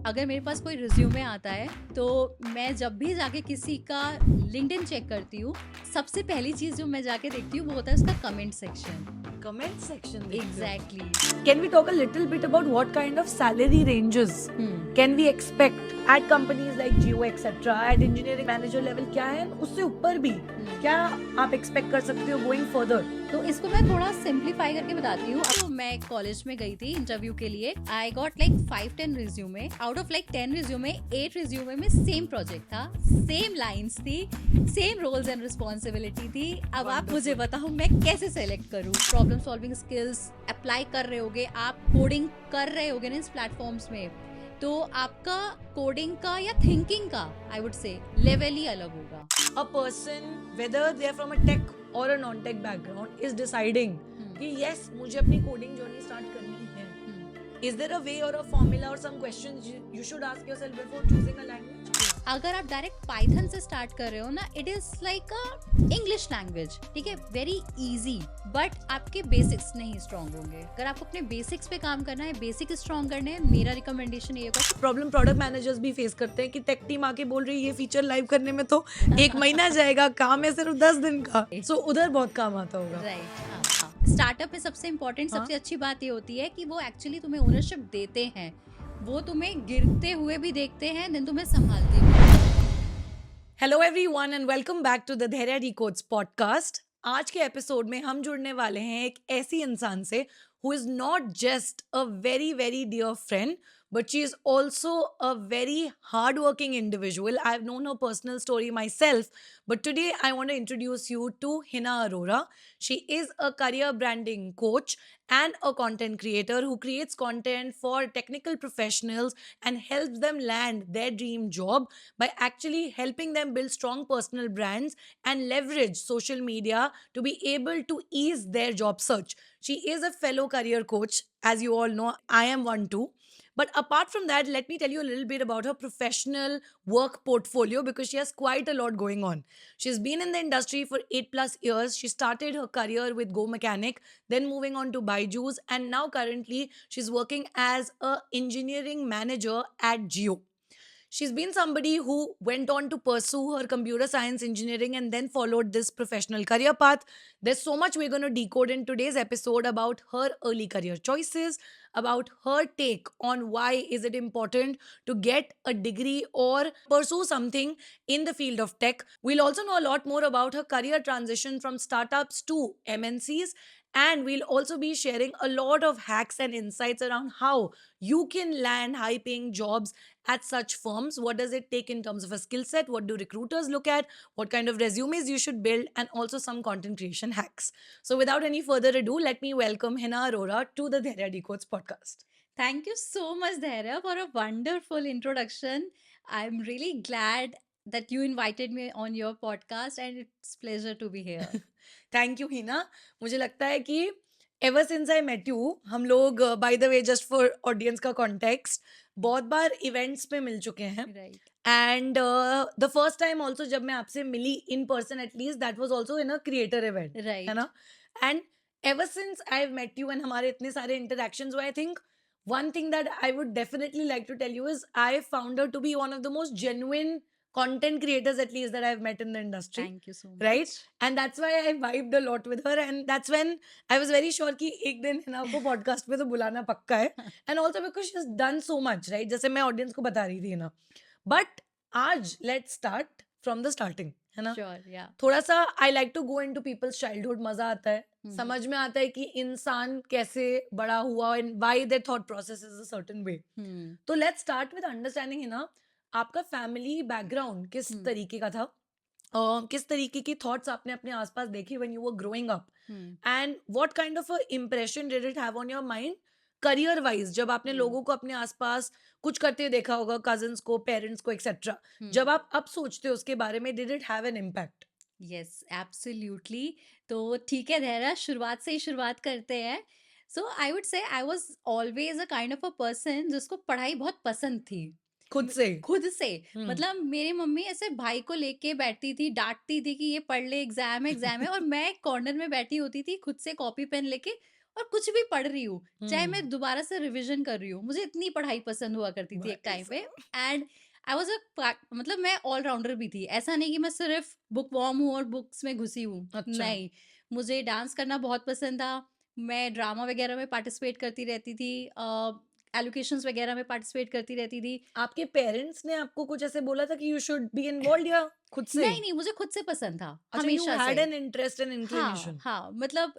अगर मेरे पास कोई रिज्यूमे आता है तो मैं जब भी जाके किसी का लिंक्डइन चेक करती हूँ, सबसे पहली चीज जो मैं जाके देखती हूँ वो होता है उसका comment section. Comment section. Exactly. Can we talk a little bit about what kind of salary ranges can we expect at companies like Jio etc. at engineering manager level क्या है, उससे ऊपर भी क्या आप expect कर सकते हो going further? तो इसको मैं थोड़ा सिंप्लीफाई करके बताती हूँ। तो मैं कॉलेज में गई थी इंटरव्यू के लिए। आई got like 5-10 resume. Out of like 10 resume, 8 resume में सेम प्रोजेक्ट था, सेम लाइंस थी, सेम रोल्स एंड रिस्पॉन्सिबिलिटी थी। अब आप मुझे बताओ मैं कैसे सेलेक्ट करूँ? प्रॉब्लम सॉल्विंग स्किल्स अप्लाई कर रहे होगे, आप कोडिंग कर रहे होगे ना इस प्लेटफॉर्म्स में, तो आपका कोडिंग का या थिंकिंग का आई वुड से लेवल ही अलग होगा। A person whether they are from a tech or a non-tech background is deciding कि yes मुझे अपनी coding journey start करनी है. Is there a way or a formula or some questions you should ask yourself before choosing a language? अगर आप direct Python से start कर रहे हो ना, it is like a English language, ठीक है, वेरी इजी, बट आपके बेसिक्स नहीं स्ट्रॉन्ग होंगे। अगर आपको अपने बेसिक्स पे काम करना है, बेसिक स्ट्रॉन्ग करने हैं, मेरा रिकमेंडेशन ये होगा। प्रॉब्लम प्रोडक्ट मैनेजर्स भी फेस करते हैं कि टेक टीम आके बोल रही है ये फीचर लाइव करने में तो 1 महीना जाएगा, काम है सिर्फ 10 दिन का, सो उधर बहुत काम आता होगा। राइट। हाँ, स्टार्टअप में सबसे इम्पोर्टेंट, सबसे अच्छी बात ये होती है कि वो एक्चुअली तुम्हें ओनरशिप देते हैं, वो तुम्हें गिरते हुए भी देखते हैं, देन तुम्हें संभालते भी। Hello everyone and welcome back to the Dhairya decodes podcast. आज के एपिसोड में हम जुड़ने वाले हैं एक ऐसी इंसान से who is not just a very very dear friend but she is also a very hardworking individual. I've known her personal story myself, but today I want to introduce you to Hina Arora. She is a career branding coach and a content creator who creates content for technical professionals and helps them land their dream job by actually helping them build strong personal brands and leverage social media to be able to ease their job search. She is a fellow career coach, as you all know. I am one too. But apart from that, let me tell you a little bit about her professional work portfolio because she has quite a lot going on. She's been in the industry for 8+ years. She started her career with Go Mechanic, then moving on to Byju's, and now currently she's working as a engineering manager at Jio. She's been somebody who went on to pursue her computer science engineering and then followed this professional career path. There's so much we're going to decode in today's episode about her early career choices, about her take on why is it important to get a degree or pursue something in the field of tech. We'll also know a lot more about her career transition from startups to MNCs, and we'll also be sharing a lot of hacks and insights around how you can land high paying jobs at such firms. What does it take in terms of a skill set? What do recruiters look at? What kind of resumes you should build? And also some content creation hacks. So without any further ado, let me welcome Hina Arora to the Dherya Decodes podcast. Thank you so much, Dhaira, for a wonderful introduction. I'm really glad that you invited me on your podcast, and it's pleasure to be here. Thank you Hina. मुझे लगता है कि ever since I met you हम लोग by the way just for audience का context बहुत बार events पे मिल चुके हैं Right. And the first time also जब मैं आपसे मिली in person at least that was also in a creator event, है Right. ना? And ever since I have met you and हमारे इतने सारे इंटरेक्शंस हुए, I think one thing that I would definitely like to tell you is I found her to be one of the most genuine content creators at least that I've met in the industry. Thank you so much. Right? And that's why I vibed a lot with her, and that's when I was very sure कि एक दिन हिना को podcast पे तो बुलाना पक्का है, and also because she's done so much, right? जैसे मैं audience को बता रही थी ना, but आज let's start from the starting, है ना? Sure, yeah. थोड़ा सा I like to go into people's childhood, मजा आता है, समझ में आता है कि इंसान कैसे बड़ा हुआ and why their thought process is a certain way. तो let's start with understanding, Hina, आपका फैमिली बैकग्राउंड किस तरीके का था? किस तरीके की थॉट्स आपने अपने आसपास देखे when you were growing up, and what kind of a impression did it have on your mind career wise जब आपने लोगों को अपने आसपास कुछ करते हुए देखा होगा, कजिन्स को, पेरेंट्स को एक्सेट्रा, जब आप अब सोचते हो उसके बारे में, did it have an impact? Yes, absolutely. तो ठीक है धैर्य, शुरुआत से ही शुरुआत करते हैं। सो आई वुड से I was always a kind of a person जिसको पढ़ाई बहुत पसंद थी। खुद से मतलब मेरी मम्मी ऐसे भाई को लेके बैठती थी, डांटती थी कि ये पढ़ ले, एग्जाम है, और मैं एक कॉर्नर में बैठी होती थी खुद से कॉपी पेन लेके और कुछ भी पढ़ रही हूँ, चाहे मैं हम्म। दोबारा से रिवीजन कर रही हूँ, मुझे इतनी पढ़ाई पसंद हुआ करती थी एक भाई टाइम पे। साहब। एंड आई वाज मतलब मैं ऑलराउंडर भी थी, ऐसा नहीं कि मैं सिर्फ बुक वॉर्म हूँ और बुक्स में घुसी हूँ, अच्छा। नहीं। मुझे डांस करना बहुत पसंद था, मैं ड्रामा वगैरह में पार्टिसिपेट करती रहती थी, एलोकेशंस वगैरह में पार्टिसिपेट करती रहती थी। आपके पेरेंट्स ने आपको कुछ ऐसे बोला था कि यू शुड बी इन्वॉल्व, या खुद से नहीं ही? नहीं, मुझे खुद से पसंद था अच्छा, यू हमेशा से। हैड एन इंटरेस्ट एंड हाँ, इंक्लिनेशन। हाँ, मतलब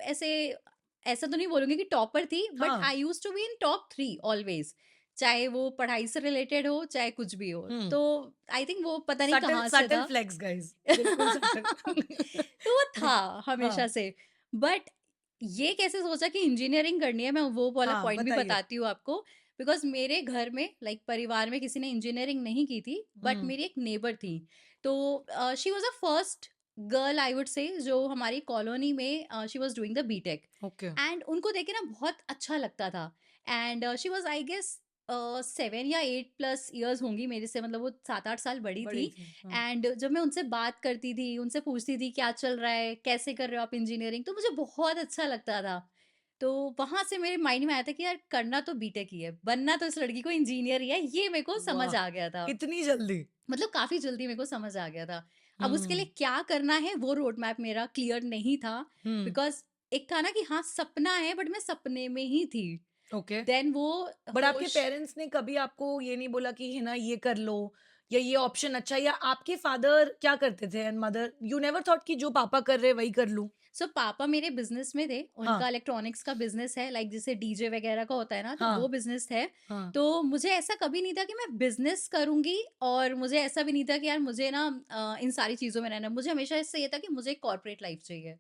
ऐसा तो नहीं बोलूँगी कि टॉपर थी, बट हाँ। I used to be in top 3 always, चाहे वो पढ़ाई से रिलेटेड हो, चाहे कुछ भी हो। हम्म। तो आई थिंक वो पता नहीं सटल कहाँ से सटल था। फ्लेक्स गाइस, बिल्कुल सटल। तो वो था हमेशा हाँ। से। बट ये कैसे सोचा कि इंजीनियरिंग करनी है, मैं वो वाला हाँ, पॉइंट भी बताइए। बताती हूँ आपको। बिकॉज़ मेरे घर में लाइक परिवार में किसी ने इंजीनियरिंग नहीं की थी, बट हम्म। मेरी एक नेबर थी। तो she was the first girl I would say जो हमारी कॉलोनी में she was doing the BTech. Okay. And उनको देख के ना बहुत अच्छा लगता था। And she was I guess 7 या 8 प्लस इयर्स होंगी मेरे से, मतलब वो 7-8 साल बड़ी थी। बड़ी थी, हाँ। एंड जब मैं उनसे बात करती थी, उनसे पूछती थी क्या चल रहा है, कैसे कर रहे हो आप इंजीनियरिंग, तो मुझे बहुत अच्छा लगता था। तो वहाँ से मेरे माइंड में आया था कि यार करना तो बीटेक ही है, बनना तो इस लड़की को इंजीनियर ही है, ये मेरे को समझ वाह, आ गया था। इतनी जल्दी। मतलब काफ़ी जल्दी मेरे को समझ आ गया था। अब उसके लिए हम्म। क्या करना है वो रोड मैप मेरा क्लियर नहीं था। हम्म। बिकॉज़ एक था ना कि हाँ, सपना है, बट मैं सपने में ही थी। ओके। देन वो बट आपके होश। पेरेंट्स ने कभी आपको ये नहीं बोला कि है ना ये कर लो, या ये ऑप्शन अच्छा है? या आपके फादर क्या करते थे and mother, you never thought कि जो पापा कर रहे वही कर लूं? सो पापा मेरे बिजनेस में थे, हाँ। उनका इलेक्ट्रॉनिक्स का बिजनेस है, लाइक जैसे डीजे वगैरह का होता है ना, तो वो हाँ। बिजनेस है। हाँ। तो मुझे ऐसा कभी नहीं था कि मैं बिजनेस करूंगी, और मुझे ऐसा भी नहीं था कि यार मुझे ना इन सारी चीजों में रहना है। मुझे हमेशा इससे ये था कि मुझे कॉर्पोरेट लाइफ चाहिए।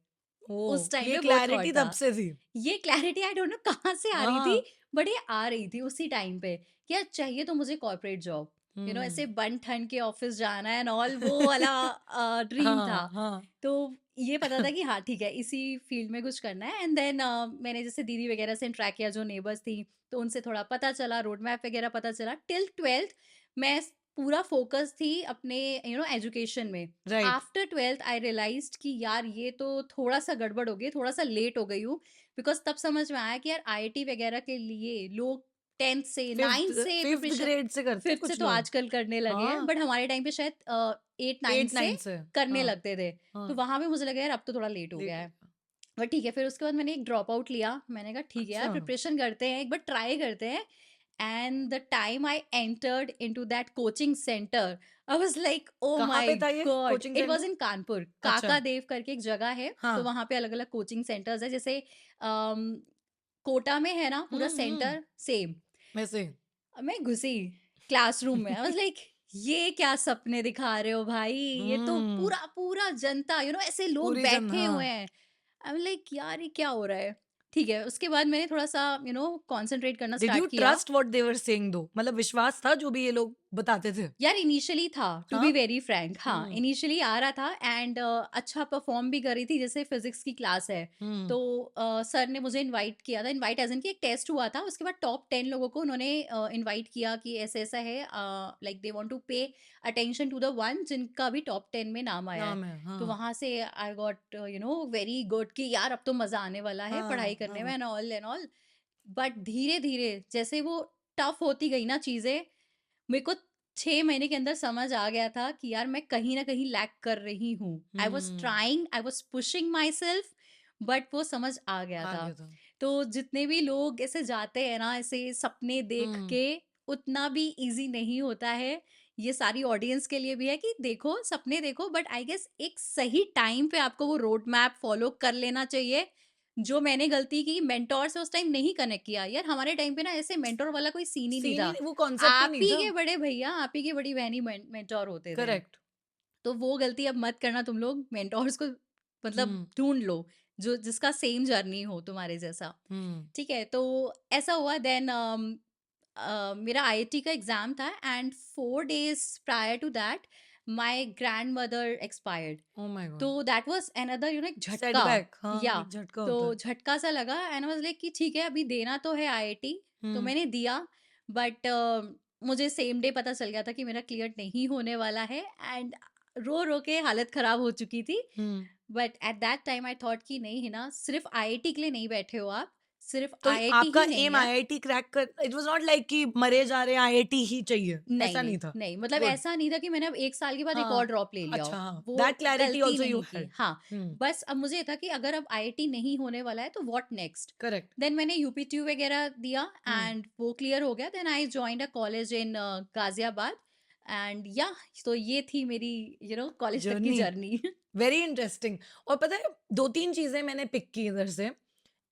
ओ, उस टाइम ये पे वो थॉट क्लैरिटी था। तब से थी। ये क्लैरिटी आई डोंट नो कहाँ से आ रही थी, हाँ। बट ये आ रही थी उसी टाइम पे कि यार चाहिए तो मुझे कॉर्पोरेट जॉब, हम्म। ऐसे बन ठन के ऑफिस जाना एंड ऑल, वो वाला ड्रीम था। हाँ। हाँ। तो ये पता था कि हाँ ठीक है, इसी फील्ड में कुछ करना है। एंड देन मैंने जैसे दीदी वगैरह से इंटरेक्ट किया जो नेबर्स थी, तो उनसे थोड़ा पता चला, रोड मैप वगैरह पता चला। टिल 12th मैं पूरा फोकस थी अपने एजुकेशन में। राइट। आफ्टर 12th आई रियलाइज्ड कि यार ये तो थोड़ा सा गड़बड़ हो गई, थोड़ा सा लेट हो गई हूँ। बिकॉज तब समझ में आया कि यार आईआईटी वगैरह के लिए लोग 10th से फिफ्थ 9th से फिफ्थ प्रिपरेशन, ग्रेड से करते हैं 5th से कुछ तो लोग। आजकल करने लगे हैं, हाँ। बट हमारे टाइम पे शायद 8-9 एट से नाइन से। करने हाँ। लगते थे। तो हाँ। वहां पे मुझे लगा यार अब तो थोड़ा लेट हो लेट गया हो है। गया। बट ठीक है, फिर उसके बाद मैंने एक ड्रॉप आउट लिया। मैंने कहा ठीक है यार, अच्छा। प्रिपरेशन करते हैं, एक बार ट्राई करते हैं। And the time I entered into that coaching centre, I was like oh कहाँ माय पे था ये God, coaching it was centre? In Kanpur. अच्छा। काका देव करके एक जगह है, तो हाँ। वहां पे अलग अलग कोचिंग सेंटर्स है, जैसे कोटा में है ना पूरा हम्म। Centre same. वैसे। मैं घुसी क्लासरूम में, आई वाज लाइक ये क्या सपने दिखा रहे हो भाई, ये तो हम्म। पूरा पूरा जनता ऐसे लोग पूरी जन, बैठे हाँ। हुए हैं। आई एम लाइक यार ये क्या हो रहा है। ठीक है, उसके बाद मैंने थोड़ा सा कंसंट्रेट करना डिड यू स्टार्ट किया। Trust what they were saying दो? मतलब विश्वास था जो भी ये लोग बताते थे? यार इनिशियली था, टू हाँ। बी वेरी फ्रैंक, हाँ हम्म। इनिशियली आ रहा था। एंड अच्छा परफॉर्म भी कर रही थी, जैसे फिजिक्स की क्लास है। हम्म। तो सर ने मुझे इनवाइट किया था, इनवाइट एज इन कि एक टेस्ट हुआ था, उसके बाद टॉप 10 लोगों को उन्होंने इनवाइट किया कि ऐसा ऐसा है, like they want to pay attention to the one जिनका भी टॉप 10 में नाम आया है। नाम है, तो हाँ। वहां से आई गॉट वेरी गुड कि यार अब तो मजा आने वाला है पढ़ाई हाँ। करने में हाँ। And all and all. But धीरे धीरे जैसे वो टफ होती गई ना चीजें, मेरे को 6 महीने के अंदर समझ आ गया था कि यार मैं कहीं न कहीं लैक कर रही हूँ। I was hmm. Trying, I was pushing my self, but वो समझ आ गया आ था। गया था। तो जितने भी लोग ऐसे जाते हैं ना, ऐसे सपने देख हम्म। के, उतना भी ईज़ी नहीं होता है। ये सारी ऑडियंस के लिए भी है कि देखो, सपने देखो, बट आई गेस एक सही टाइम पे आपको वो रोड मैप फ़ॉलो कर लेना चाहिए। जो मैंने गलती की, मेंटर से उस टाइम नहीं कनेक्ट किया। यार हमारे टाइम पे ना ऐसे मेंटर वाला कोई सीन ही नहीं सीन था। ही वो कॉन्सेप्ट ही आप नहीं ही था। के बड़े भैया, आप ही की बड़ी बहनी मेंटर होते थे। करेक्ट। तो वो गलती अब मत करना तुम लोग, मेंटोर्स को मतलब हम्म। ढूँढ लो, जो जिसका सेम जर्नी हो तुम्हारे जैसा। हम्म। ठीक है, तो ऐसा हुआ। देन मेरा आईआईटी का एग्ज़ाम था and 4 days prior to that my grandmother expired. Oh my तो गॉड। दैट वाज़ अनदर एक झटका। सेटबैक, हाँ, या एक झटका तो होता है। झटका सा लगा एंड आई वाज़ लाइक कि ठीक है, अभी देना तो है आईआईटी। तो हम्म। मैंने दिया, बट मुझे सेम डे पता चल गया था कि मेरा क्लियर नहीं होने वाला है। एंड रो रो के हालत खराब हो चुकी थी। Hmm. But at that time I thought कि नहीं है ना, सिर्फ आईआईटी के लिए नहीं बैठे हो आप, सिर्फ तो आईआईटी आपका ही नहीं एम है। आईआईटी क्रैक कर, इट वाज नॉट लाइक कि मरे जा रहे हैं आईआईटी ही चाहिए, नहीं ऐसा नहीं नहीं था। नहीं, मतलब गुड। ऐसा नहीं था कि मैंने अब 1 साल के बाद एक और हाँ, ड्रॉप ले लिया अच्छा, हो, हाँ, वो दैट क्लैरिटी गलती आल्सो यू नहीं की। हैड। हाँ, बस अब मुझे ये था कि अगर अब आईआईटी नहीं होने वाला है तो व्हाट नेक्स्ट? करेक्ट। देन मैंने यूपीटीयू वगैरह दिया हम्म। एंड वो क्लियर हो गया। Then I joined a college in Ghaziabad and या तो ये थी मेरी कॉलेज तक की जर्नी जर्नी। Very interesting. और पता है, 2-3 चीजें मैंने पिक की इधर से।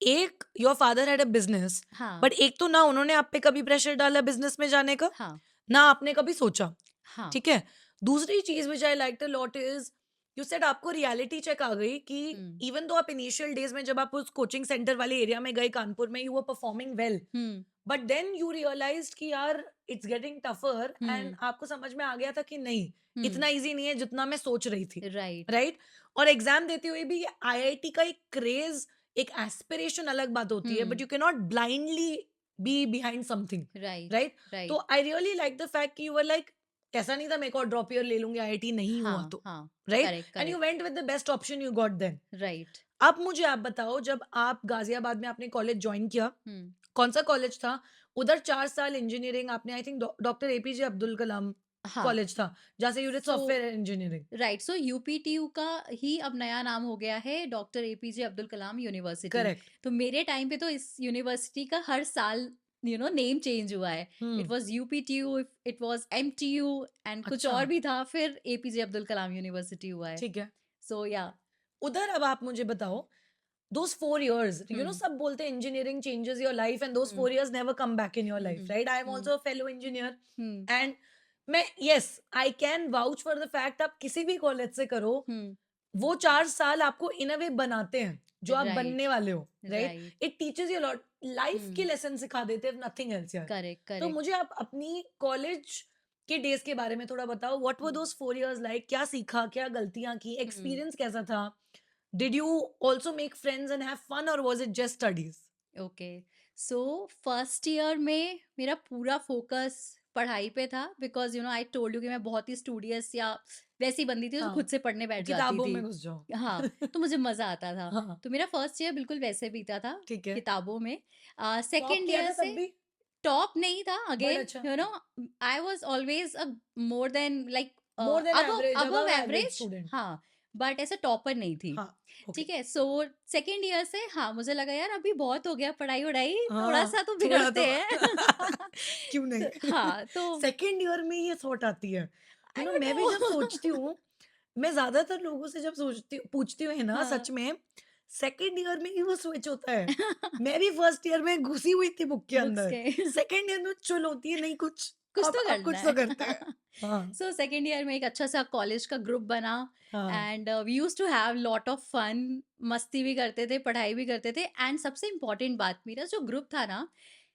एक, your father had a business, हाँ, बट एक तो ना उन्होंने आप पे कभी प्रेशर डाला बिजनेस में जाने का, हाँ, ना आपने कभी सोचा। हाँ। ठीक है। दूसरी चीज which I like a lot is, you said आपको रियलिटी चेक आ गई कि हुँ, इवन दो आप इनिशियल डेज में जब आप उस कोचिंग सेंटर वाले एरिया में गए कानपुर में, you were performing well, hmm, but then you realized कि यार it's getting tougher, and hmm, आपको समझ में आ गया था कि नहीं, हुँ। इतना इजी नहीं है जितना मैं सोच रही थी। Right, right. और एग्जाम देते हुए भी आईआईटी का एक क्रेज, एक एस्पिरेशन अलग बात होती है, but um, you can not blindly be behind something. Right, right. तो right. I really like the fact कि यू वर लाइक, ऐसा नहीं था मेरे को ड्रॉप ईयर ले लूंगी आईआईटी नहीं हुआ हाँ, तो। हाँ। Right. Correct, and you correct. Went with the best option you got then. Right. अब मुझे आप बताओ, जब आप गाजियाबाद में आपने कॉलेज ज्वाइन किया, हुँ। कौन सा कॉलेज था? उधर 4 साल इंजीनियरिंग आपने, I think doctor APJ Abdul Kalam हाँ, कॉलेज था, जहाँ से you did so software engineering. Right, so UPTU का ही अब नया नाम हो गया है doctor APJ Abdul Kalam university. Correct. तो मेरे टाइम पे तो इस यूनिवर्सिटी का हर साल नेम चेंज हुआ है। It hmm, was UPTU, it was MTU and कुछ अच्छा, और भी था, फिर एपीजे अब्दुल कलाम यूनिवर्सिटी हुआ है। ठीक है। सो या उधर अब आप मुझे बताओ, those 4 years, हुँ, सब बोलते हैं engineering changes your life and those hmm, 4 years never come back in your hmm, life, hmm, right? I am hmm, also a fellow engineer, hmm, and मैं, yes, I can vouch for the fact आप किसी भी college से करो, हुँ। वो 4 साल आपको इन अ वे बनाते हैं, जो आप राइट, बनने वाले हो, right? Right. It teaches you lot, life के हुँ, लेसन सिखा देते हैं, नथिंग एल्स यार। करेक्ट, तो करेक्ट। मुझे आप अपनी कॉलेज के डेज के बारे में थोड़ा बताओ, what were um, those 4 years like? क्या सीखा, क्या गलतियां की, हुँ। एक्सपीरियंस कैसा था? Did you also make friends and have fun, और was it just studies? Okay, so first year में मेरा पूरा फोकस पढ़ाई पे था बिकॉज आई टोल्ड यू कि मैं बहुत ही स्टूडियस या वैसी बंदी थी जो खुद हाँ, से पढ़ने बैठ जाती किताबों थी। में घुस जाओ। हाँ, तो मुझे मजा आता था। हाँ, तो मेरा फर्स्ट ईयर बिल्कुल वैसे बीता था, ठीक है। किताबों में। टॉप सेकेंड किया ईयर था तब से भी? टॉप नहीं था बट अगेन, अच्छा, I was always a more than like more than above average, above above average average. Student. हाँ, बट ऐसे टॉपर नहीं थी। हाँ, ओके। ठीक है, सो सेकेंड ईयर से हाँ, मुझे लगा यार अभी बहुत हो गया पढ़ाई-वढ़ाई, हाँ, थोड़ा-सा तो थोड़ा बिगड़ते तो हैं। क्यों तो नहीं? हाँ, तो सेकंड ईयर में ये थॉट आती है। आई डोंट मैं भी जब नो। सोचती हूँ, मैं ज़्यादातर लोगों से जब पूछती हूँ, है ना, हाँ। सच में सेकंड ईयर में ही वो स्विच होता है। मैं भी फर्स्ट ईयर में घुसी हुई थी बुक के बुक्स अंदर। के सेकंड ईयर में चुल होती है, नहीं कुछ, कुछ अब तो करना कुछ तो है। करते हैं। हाँ, सो सेकेंड ईयर में एक अच्छा सा कॉलेज का ग्रुप बना हाँ, and we use to have lot of fun. मस्ती भी करते थे, पढ़ाई भी करते थे एंड सबसे इम्पोर्टेंट बात, मेरा जो ग्रुप था ना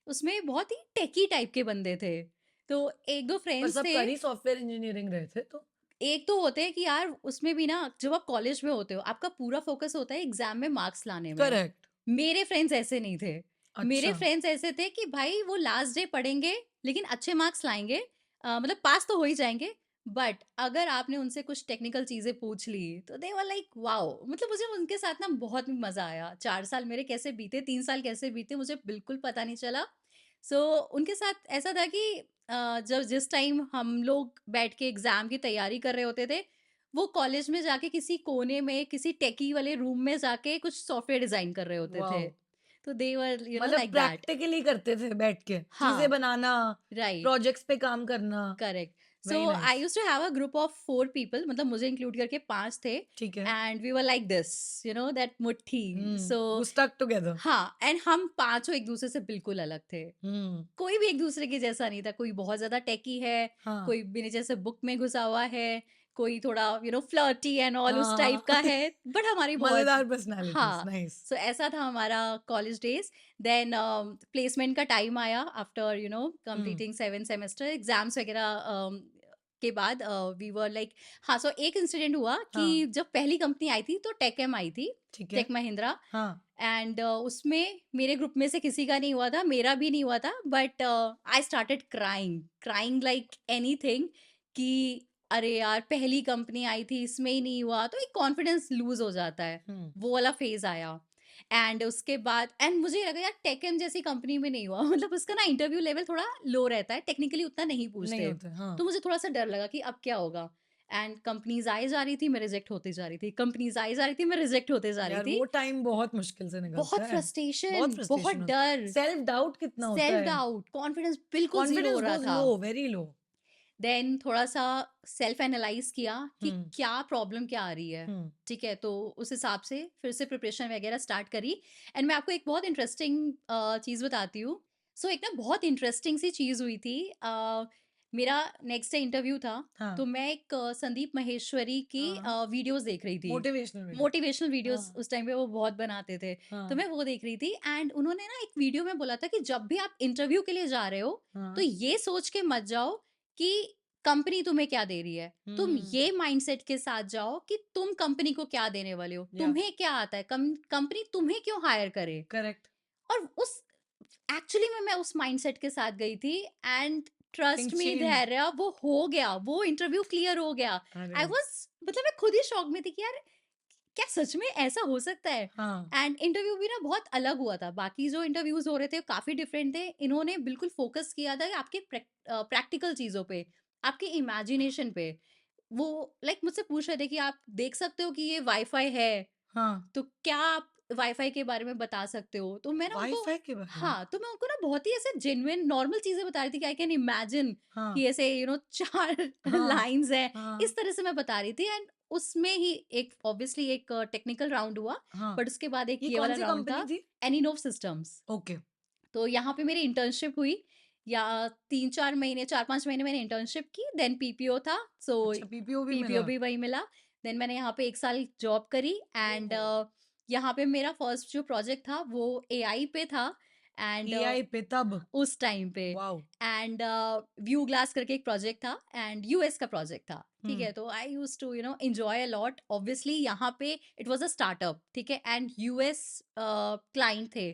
उसमें बहुत ही टेकी टाइप के बंदे थे। तो एक दो पर फ्रेंड्स सब थे। कर ही सॉफ्टवेयर इंजीनियरिंग रहे थे तो। एक तो होते हैं कि यार उसमें भी ना, जब आप कॉलेज में होते हो आपका पूरा फोकस होता है एग्जाम में मार्क्स लाने में। करेक्ट, मेरे फ्रेंड्स ऐसे नहीं थे। मेरे अच्छा, फ्रेंड्स ऐसे थे कि भाई वो लास्ट डे पढ़ेंगे लेकिन अच्छे मार्क्स लाएंगे, मतलब पास तो हो ही जाएंगे। बट अगर आपने उनसे कुछ टेक्निकल चीजें पूछ ली तो दे वर लाइक वाओ, मतलब मुझे उनके साथ ना बहुत मजा आया। 4 साल मेरे कैसे बीते, 3 साल कैसे बीते मुझे बिल्कुल पता नहीं चला। सो उनके साथ ऐसा था कि जब जिस टाइम हम लोग बैठ के एग्जाम की तैयारी कर रहे होते थे, वो कॉलेज में जाके किसी कोने में किसी टेकी वाले रूम में जाके कुछ सॉफ्टवेयर डिजाइन कर रहे होते थे। वाओ! तो दे वर मतलब लाइक दैट। प्रैक्टिकली करते थे बैठ के, चीज़ें हाँ, बनाना, राइट, प्रोजेक्ट्स पे काम करना। Correct. So very I nice. Used to have a group of 4 people, मतलब मुझे इंक्लूड करके 5 थे ठीक है। And we were like this, that मुट्ठी। सो वो स्टक टुगेदर। हाँ, एंड हम पांचों एक दूसरे से बिल्कुल अलग थे। हुँ, कोई भी एक दूसरे के जैसा नहीं था। कोई बहुत ज्यादा टेकी है, हाँ। कोई मेरे जैसे बुक में घुसा हुआ है, कोई थोड़ा फ्लर्टी एंड ऑल उस हाँ, हाँ, टाइप का हाँ। है। बट हमारी बहुत मज़ेदार पर्सनैलिटीज़, हाँ, नाइस। सो ऐसा था हमारा कॉलेज डेज। देन प्लेसमेंट का टाइम आया आफ्टर हुँ, कंप्लीटिंग 7 सेमेस्टर एग्जाम्स वगैरह के बाद वी वर लाइक हाँ। सो एक इंसिडेंट हुआ कि हाँ, जब पहली कंपनी आई थी तो टेक आई थी, ठीक है। टेक महिंद्रा। हाँ, एंड उसमें मेरे ग्रुप में से किसी का नहीं हुआ था, मेरा भी नहीं हुआ था। But I started crying crying like anything कि अरे यार पहली कंपनी आई थी इसमें ही नहीं हुआ, तो एक कॉन्फिडेंस लूज हो जाता है। हुँ, वो वाला फेज आया एंड उसके बाद एंड मुझे लगा यार टेकएम जैसी कंपनी में नहीं हुआ मतलब उसका ना इंटरव्यू लेवल थोड़ा लो रहता है, टेक्निकली उतना नहीं नहीं पूछते। होता, हाँ। तो मुझे थोड़ा सा डर लगा कि अब क्या होगा। एंड कंपनीज आई जा रही थी, मैं रिजेक्ट होती जा रही थी, कंपनीज आई जा रही थी, मैं रिजेक्ट होते जा रही यार थी। वो टाइम बहुत मुश्किल से निकलता बहुत है। बहुत फ्रस्ट्रेशन, बहुत फ्रस्ट्रेशन होता डर, है। सेल्फ डाउट कितना होता सेल्फ है। डाउट, कॉन्फिडेंस बिल्कुल जीरो हो कॉन्फिडेंस रहा गोज़ था। लो, वेरी लो। देन थोड़ा सा सेल्फ एनालाइज किया कि हुँ, क्या प्रॉब्लम क्या आ रही है। हुँ। ठीक है, तो उस हिसाब से फिर से प्रिपरेशन वगैरह स्टार्ट करी। एंड मैं आपको एक बहुत इंटरेस्टिंग चीज़ बताती हूँ। सो एक ना बहुत इंटरेस्टिंग सी चीज़ हुई थी। मेरा नेक्स्ट डे इंटरव्यू था। हाँ, तो मैं एक संदीप माहेश्वरी की हाँ। वीडियोस देख रही थी। Motivational video. मोटिवेशनल वीडियोस हाँ, उस टाइम पे वो बहुत बनाते थे। तो हाँ, मैं वो देख रही थी एंड उन्होंने ना एक वीडियो में बोला था कि जब भी आप इंटरव्यू के लिए जा रहे हो तो हाँ। ये सोच के मत जाओ कि कंपनी तुम्हें क्या दे रही है। तुम हुँ, ये माइंडसेट के साथ जाओ कि तुम कंपनी को क्या देने वाले हो, या तुम्हें क्या आता है, कंपनी तुम्हें क्यों हायर करे। करेक्ट। और उस एक्चुअली मैं उस माइंडसेट के साथ गई थी and trust things me changed. धैर्य, वो हो गया, वो इंटरव्यू क्लियर हो गया। अरे आई वाह! वाज मतलब मैं खुद ही शॉक में थी कि यार क्या सच में ऐसा हो सकता है। हाँ, एंड इंटरव्यू भी ना बहुत अलग हुआ था, बाकी जो इंटरव्यूज हो रहे थे काफी डिफरेंट थे। इन्होंने बिल्कुल फोकस किया था कि आपके प्रैक्टिकल चीजों पे, आपके इमेजिनेशन पे। वो मुझसे पूछ रहे थे कि आप देख सकते हो कि ये वाईफाई है, हाँ। तो क्या आप वाईफाई के बारे में बता सकते हो? तो मैं ना उनको वाई-फाई के बारे में? हाँ, तो मैं उनको ना बहुत ही ऐसे जेन्युइन नॉर्मल चीज़ें बता रही थी कि आई कैन इमेजिन हाँ, कि ऐसे 4 हाँ, लाइन्स हैं, हाँ, इस तरह से मैं बता रही थी। एंड उसमें ही एक ऑब्वियसली एक टेक्निकल राउंड हुआ, हाँ। बट उसके बाद एक ये ये वाला कौन-सी राउंड कंपनी था, थी? एनिनोव सिस्टम्स। ओके। तो यहाँ पे मेरी इंटर्नशिप हुई, या 3-4 महीने, 4-5 महीने मैंने इंटर्नशिप की, देन पीपीओ था, सो अच्छा, पीपीओ भी पीपीओ मिला। भी वही मिला। देन मैंने यहाँ पे 1 साल जॉब करी एंड ओह! यहाँ पे मेरा फर्स्ट जो प्रोजेक्ट था वो एआई पे था। एंड एआई पे तब? उस टाइम पे वॉव! एंड व्यू ग्लास करके एक प्रोजेक्ट था एंड यूएस का प्रोजेक्ट था। ठीक हुँ, है, तो I use to enjoy a lot. Obviously यहाँ पे इट वाज अ स्टार्टअप, ठीक है, एंड यूएस क्लाइंट थे।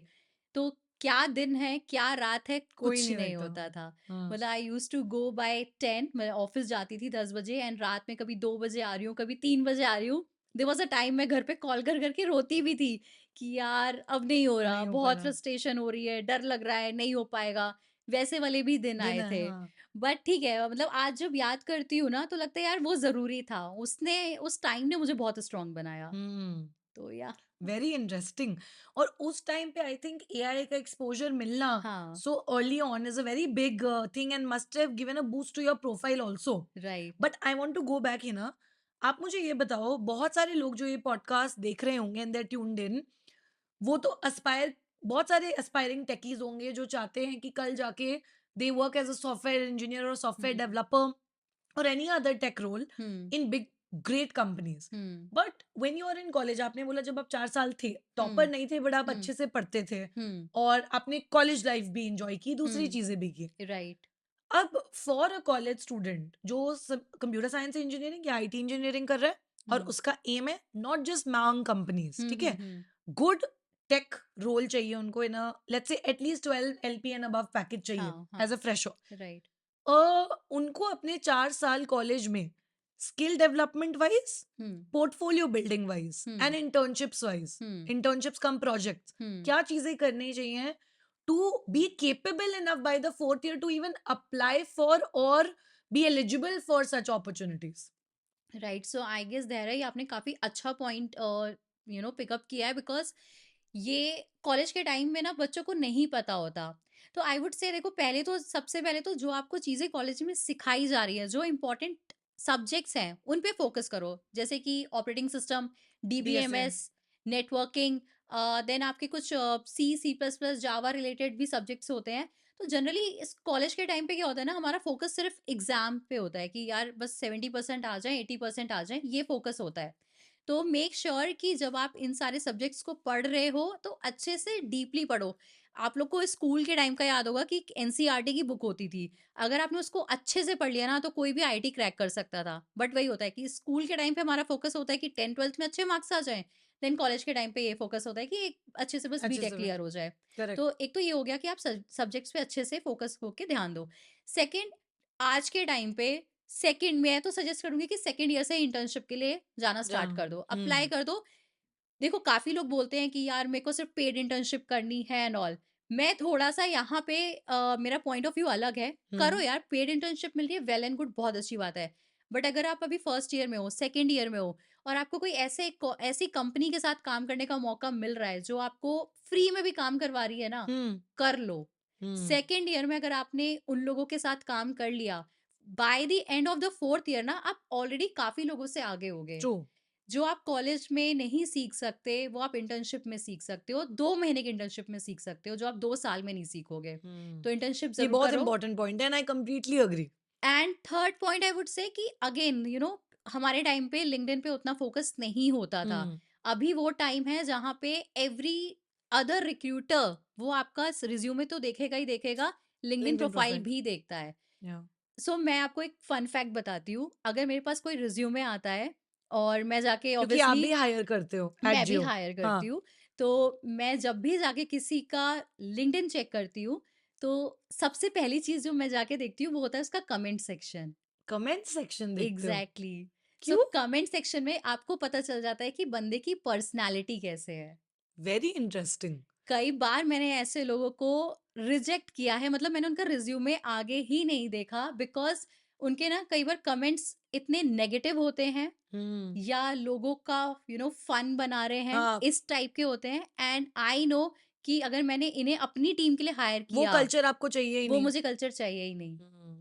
तो क्या दिन है क्या रात है कोई कुछ नहीं नहीं देखता। होता था। हाँ, मतलब आई यूज टू गो बाय 10, मैं ऑफिस जाती थी 10 बजे एंड रात में कभी 2 बजे आ रही हूँ, कभी 3 बजे आ रही हूँ। देयर वाज अ टाइम मैं घर पे कॉल कर करके रोती भी थी कि यार अब नहीं हो रहा, नहीं हो पा बहुत रहा। फ्रस्ट्रेशन हो रही है, डर लग रहा है, नहीं हो पाएगा। वैसे वाले भी दिन दिन आए है, थे। हाँ। बट ठीक है, मतलब आज जब याद करती हूँ ना तो लगता है यार वो ज़रूरी था। उसने उस टाइम ने मुझे बहुत स्ट्रॉन्ग बनाया। हुँ, तो या वेरी इंटरेस्टिंग। और उस टाइम पे आई थिंक एआई का एक्सपोज़र मिलना हाँ, so early on is a very big thing and must have given a boost to your profile also. Right. But I want to go back Hina. आप मुझे ये बताओ, बहुत सारे लोग जो ये पॉडकास्ट देख रहे होंगे and they are tuned in, वो तो एस्पायर बहुत सारे एस्पायरिंग टेकीज़ होंगे जो चाहते हैं कि कल जाके they work as a software engineer और सॉफ्टवेयर हुँ, डेवलपर और any other tech role hmm, in big great companies. Hmm, but when you are in college, आपने बोला जब आप 4 साल थे, टॉपर हुँ, नहीं थे बट आप हुँ, अच्छे से पढ़ते थे हुँ, और आपने कॉलेज लाइफ भी इंजॉय की, दूसरी हुँ, चीजें भी की। राइट। अब फॉर अ कॉलेज स्टूडेंट जो कंप्यूटर साइंस इंजीनियरिंग या आईटी इंजीनियरिंग कर रहा है और हुँ, उसका एम है नॉट जस्ट मांग कंपनीज, हुँ, ठीक हुँ, है, हुँ, गुड टेक रोल चाहिए उनको, in let's say at least 12 LP and above package चाहिए हाँ, हाँ, एज अ फ्रेशर। राइट। उनको अपने 4 साल कॉलेज में skill development wise, um, portfolio building wise um, and internships wise, um, internships cum projects, um. क्या चीजें करनी चाहिए to be capable enough by the fourth year to even apply for और be eligible for such opportunities? Right, so I guess there है, ये आपने काफी अच्छा पॉइंट पिकअप किया है, बिकॉज ये कॉलेज के टाइम में ना बच्चों को नहीं पता होता। तो आई वुड से देखो, पहले तो सबसे पहले तो जो आपको चीजें कॉलेज में सिखाई जा रही है, जो इम्पोर्टेंट सब्जेक्ट्स हैं उन पे फोकस करो, जैसे कि operating system, DSA. DBMS, networking. Then आपके कुछ C C plus plus Java related भी सब्जेक्ट्स होते हैं। तो जनरली इस कॉलेज के टाइम पे क्या होता है ना, हमारा फोकस सिर्फ एग्जाम पे होता है कि यार बस 70% आ जाए, 80% आ जाए, ये फोकस होता है। तो मेक श्योर कि जब आप इन सारे सब्जेक्ट्स को पढ़ रहे हो तो अच्छे से डीपली पढ़ो। आप लोग को स्कूल के टाइम का याद होगा कि एनसीईआरटी की बुक होती थी। अगर आपने उसको अच्छे से पढ़ लिया ना तो कोई भी आईटी क्रैक कर सकता था। बट वही होता है कि स्कूल के टाइम पे हमारा फोकस होता है कि 10th 12th में अच्छे मार्क्स आ जाएं। देन कॉलेज के टाइम पे ये फोकस होता है कि एक अच्छे से बस अच्छे बीटेक से क्लियर हो जाए। करेक्ट। तो एक तो ये हो गया कि आप सब्जेक्ट्स पे अच्छे से फोकस होके ध्यान दो। सेकंड, आज के टाइम पे सेकंड मैं तो सजेस्ट करूंगी कि सेकंड ईयर से इंटर्नशिप के लिए जाना जा स्टार्ट कर दो, अप्लाई हम्म। कर दो। देखो काफ़ी लोग बोलते हैं कि यार मेरे को सिर्फ़ पेड इंटर्नशिप करनी है एंड ऑल। मैं थोड़ा-सा यहाँ पे मेरा पॉइंट ऑफ व्यू अलग है। करो हुँ, यार, पेड इंटर्नशिप मिल रही है, वेल एंड गुड, बहुत अच्छी बात है। बट अगर आप अभी फर्स्ट ईयर में हो, सेकंड ईयर में हो और आपको कोई ऐसी कंपनी के साथ काम करने का मौका मिल रहा है जो आपको फ्री में भी काम करवा रही है ना, हुँ, कर लो। हुँ, सेकंड ईयर में अगर आपने उन लोगों के साथ काम कर लिया, by the end of the fourth year ना आप ऑलरेडी काफ़ी लोगों से आगे होगे। ट्रू। जो आप कॉलेज में नहीं सीख सकते, वो आप इंटर्नशिप में सीख सकते हो। 2 महीने की इंटर्नशिप में सीख सकते हो, जो आप 2 साल में नहीं सीखोगे। हुँ, तो इंटर्नशिप ये ज़रूर बहुत करो। इम्पोर्टेंट पॉइंट है and I completely agree. And third point I would say कि अगेन हमारे टाइम पे लिंक्डइन पे उतना फोकस नहीं होता था। हुँ, अभी वो टाइम है जहाँ पे एवरी अदर रिक्रूटर वो आपका रिज्यूमे तो देखेगा ही देखेगा, लिंक्डइन लिंक्डइन प्रोफाइल प्रोफाइल, भी देखता है। या सो मैं आपको एक फन फैक्ट बताती हूँ। अगर मेरे पास कोई रिज्यूमे आता है और मैं जाके क्योंकि आप ऑब्वियसली भी हायर करते हो एट मैं भी जियो। हायर करती हाँ, हूँ। तो मैं जब भी जाके किसी का लिंक्डइन चेक करती हूँ, तो सबसे पहली चीज़ जो मैं जाके देखती हूँ, वो होता है उसका कमेंट सेक्शन। कमेंट सेक्शन देखते हो? एग्ज़ैक्टली। सो क्यों? कमेंट सेक्शन में आपको पता चल जाता है कि बंदे की पर्सनैलिटी कैसे है। Very interesting. कई बार मैंने ऐसे लोगों को रिजेक्ट किया है, मतलब मैंने उनका रिज्यूमे आगे ही नहीं देखा बिकॉज़ उनके ना कई बार कमेंट्स इतने नेगेटिव होते हैं हुँ, या लोगों का फन बना रहे हैं, हाँ, इस टाइप के होते हैं। एंड आई नो कि अगर मैंने इन्हें अपनी टीम के लिए हायर वो किया, कल्चर आपको चाहिए ही वो नहीं। मुझे कल्चर चाहिए ही नहीं।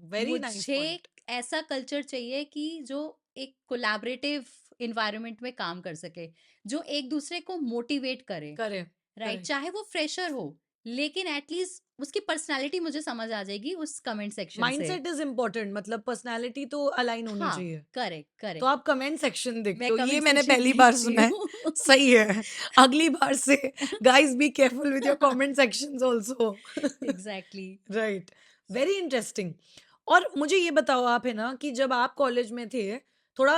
वेरी नाइस मुझे पॉइंट। ऐसा कल्चर चाहिए कि जो एक कोलैबोरेटिव एनवायरनमेंट में काम कर सके, जो एक दूसरे को मोटिवेट करे, करेक्ट, राइट? करेक्ट। चाहे वो फ्रेशर हो, लेकिन एटलीस्ट उसकी पर्सनैलिटी मुझे समझ आ जाएगी उस कमेंट सेक्शन से। माइंडसेट इज़ इम्पोर्टेंट, मतलब पर्सनैलिटी तो अलाइन होनी हाँ, चाहिए। करेक्ट, तो करेक्ट। आप कमेंट सेक्शन देखते मैं हो, ये कमेंट मैंने सेक्शन पहली बार देखती सुना है। हूँ। सही है। अगली बार से guys be careful with your comment sections also. Exactly. Right, very interesting. और मुझे ये बताओ आप, है ना, कि जब आप कॉलेज में थे, थोड़ा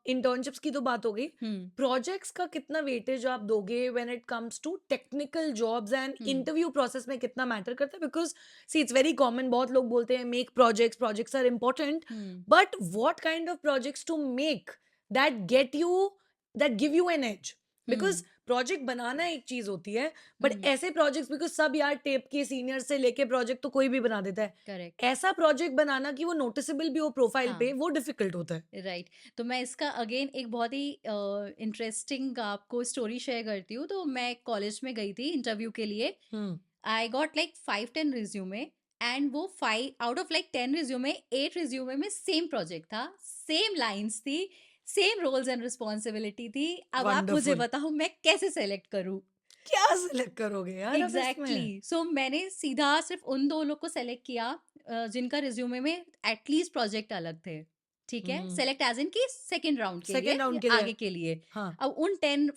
इंटर्नशिप्स की तो बात हो गई, हुँ, प्रोजेक्ट्स का कितना वेटेज आप दोगे when it comes to technical jobs, and um, interview process में कितना मैटर करता है? Because see it's very common, बहुत लोग बोलते हैं make projects, projects are important, um, but what kind of projects to make that get you, that give you an edge? Because um, project बनाना एक चीज होती है, बट हुँ, ऐसे प्रोजेक्ट्स, बिकॉज़ सब यार टेप के सीनियर से लेके प्रोजेक्ट तो कोई भी बना देता है। करेक्ट। ऐसा प्रोजेक्ट बनाना कि वो नोटिसेबल भी हो प्रोफाइल पे, हाँ, वो डिफिकल्ट होता है। राइट। तो मैं इसका अगेन एक बहुत ही इंटरेस्टिंग आपको स्टोरी शेयर करती हूँ। तो मैं कॉलेज में गई थी इंटरव्यू के लिए। Um, I got like 5-10 resume and वो 5 out of like 10 resume, 8 resume में सेम प्रोजेक्ट था, सेम लाइन्स थी, सेम रोल्स एंड रिस्पॉन्सिबिलिटी थी। अब आप मुझे वंडरफुल। बताओ मैं कैसे सेलेक्ट करूँ? क्या सिलेक्ट करोगे यार अब इसमें? एग्जैक्टली। सो मैंने सीधा सिर्फ उन 2 लोग को सेलेक्ट किया जिनका रिज्यूमे में एटलीस्ट प्रोजेक्ट अलग थे। ठीक है? हुँ, सेलेक्ट एज़ इन कि सेकंड राउंड के लिए सेकंड या राउंड के लिए। आगे के लिए। हाँ, अब उन 10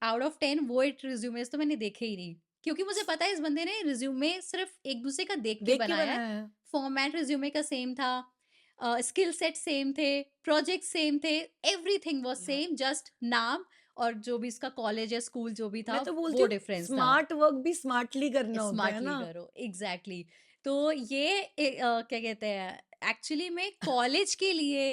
आउट ऑफ 10 वो 8 रिज्यूमेज़ तो मैंने देखे ही नहीं। क्योंकि मुझे पता है इस बंदे ने रिज्यूमे सिर्फ एक-दूसरे का देख के देख के बनाया है। बनाया है। फॉर्मेट रिज्यूमे का सेम था, स्किल सेट सेम थे, प्रोजेक्ट सेम थे, एवरीथिंग वाज़ यार, सेम, जस्ट नाम और जो भी इसका कॉलेज या स्कूल जो भी था, मैं तो बोलती वो हूँ डिफरेंस था। स्मार्ट वर्क भी स्मार्टली करना होता है स्मार्टली ना? करो, एग्जैक्टली। तो ये क्या कहते हैं, एक्चुअली में कॉलेज के लिए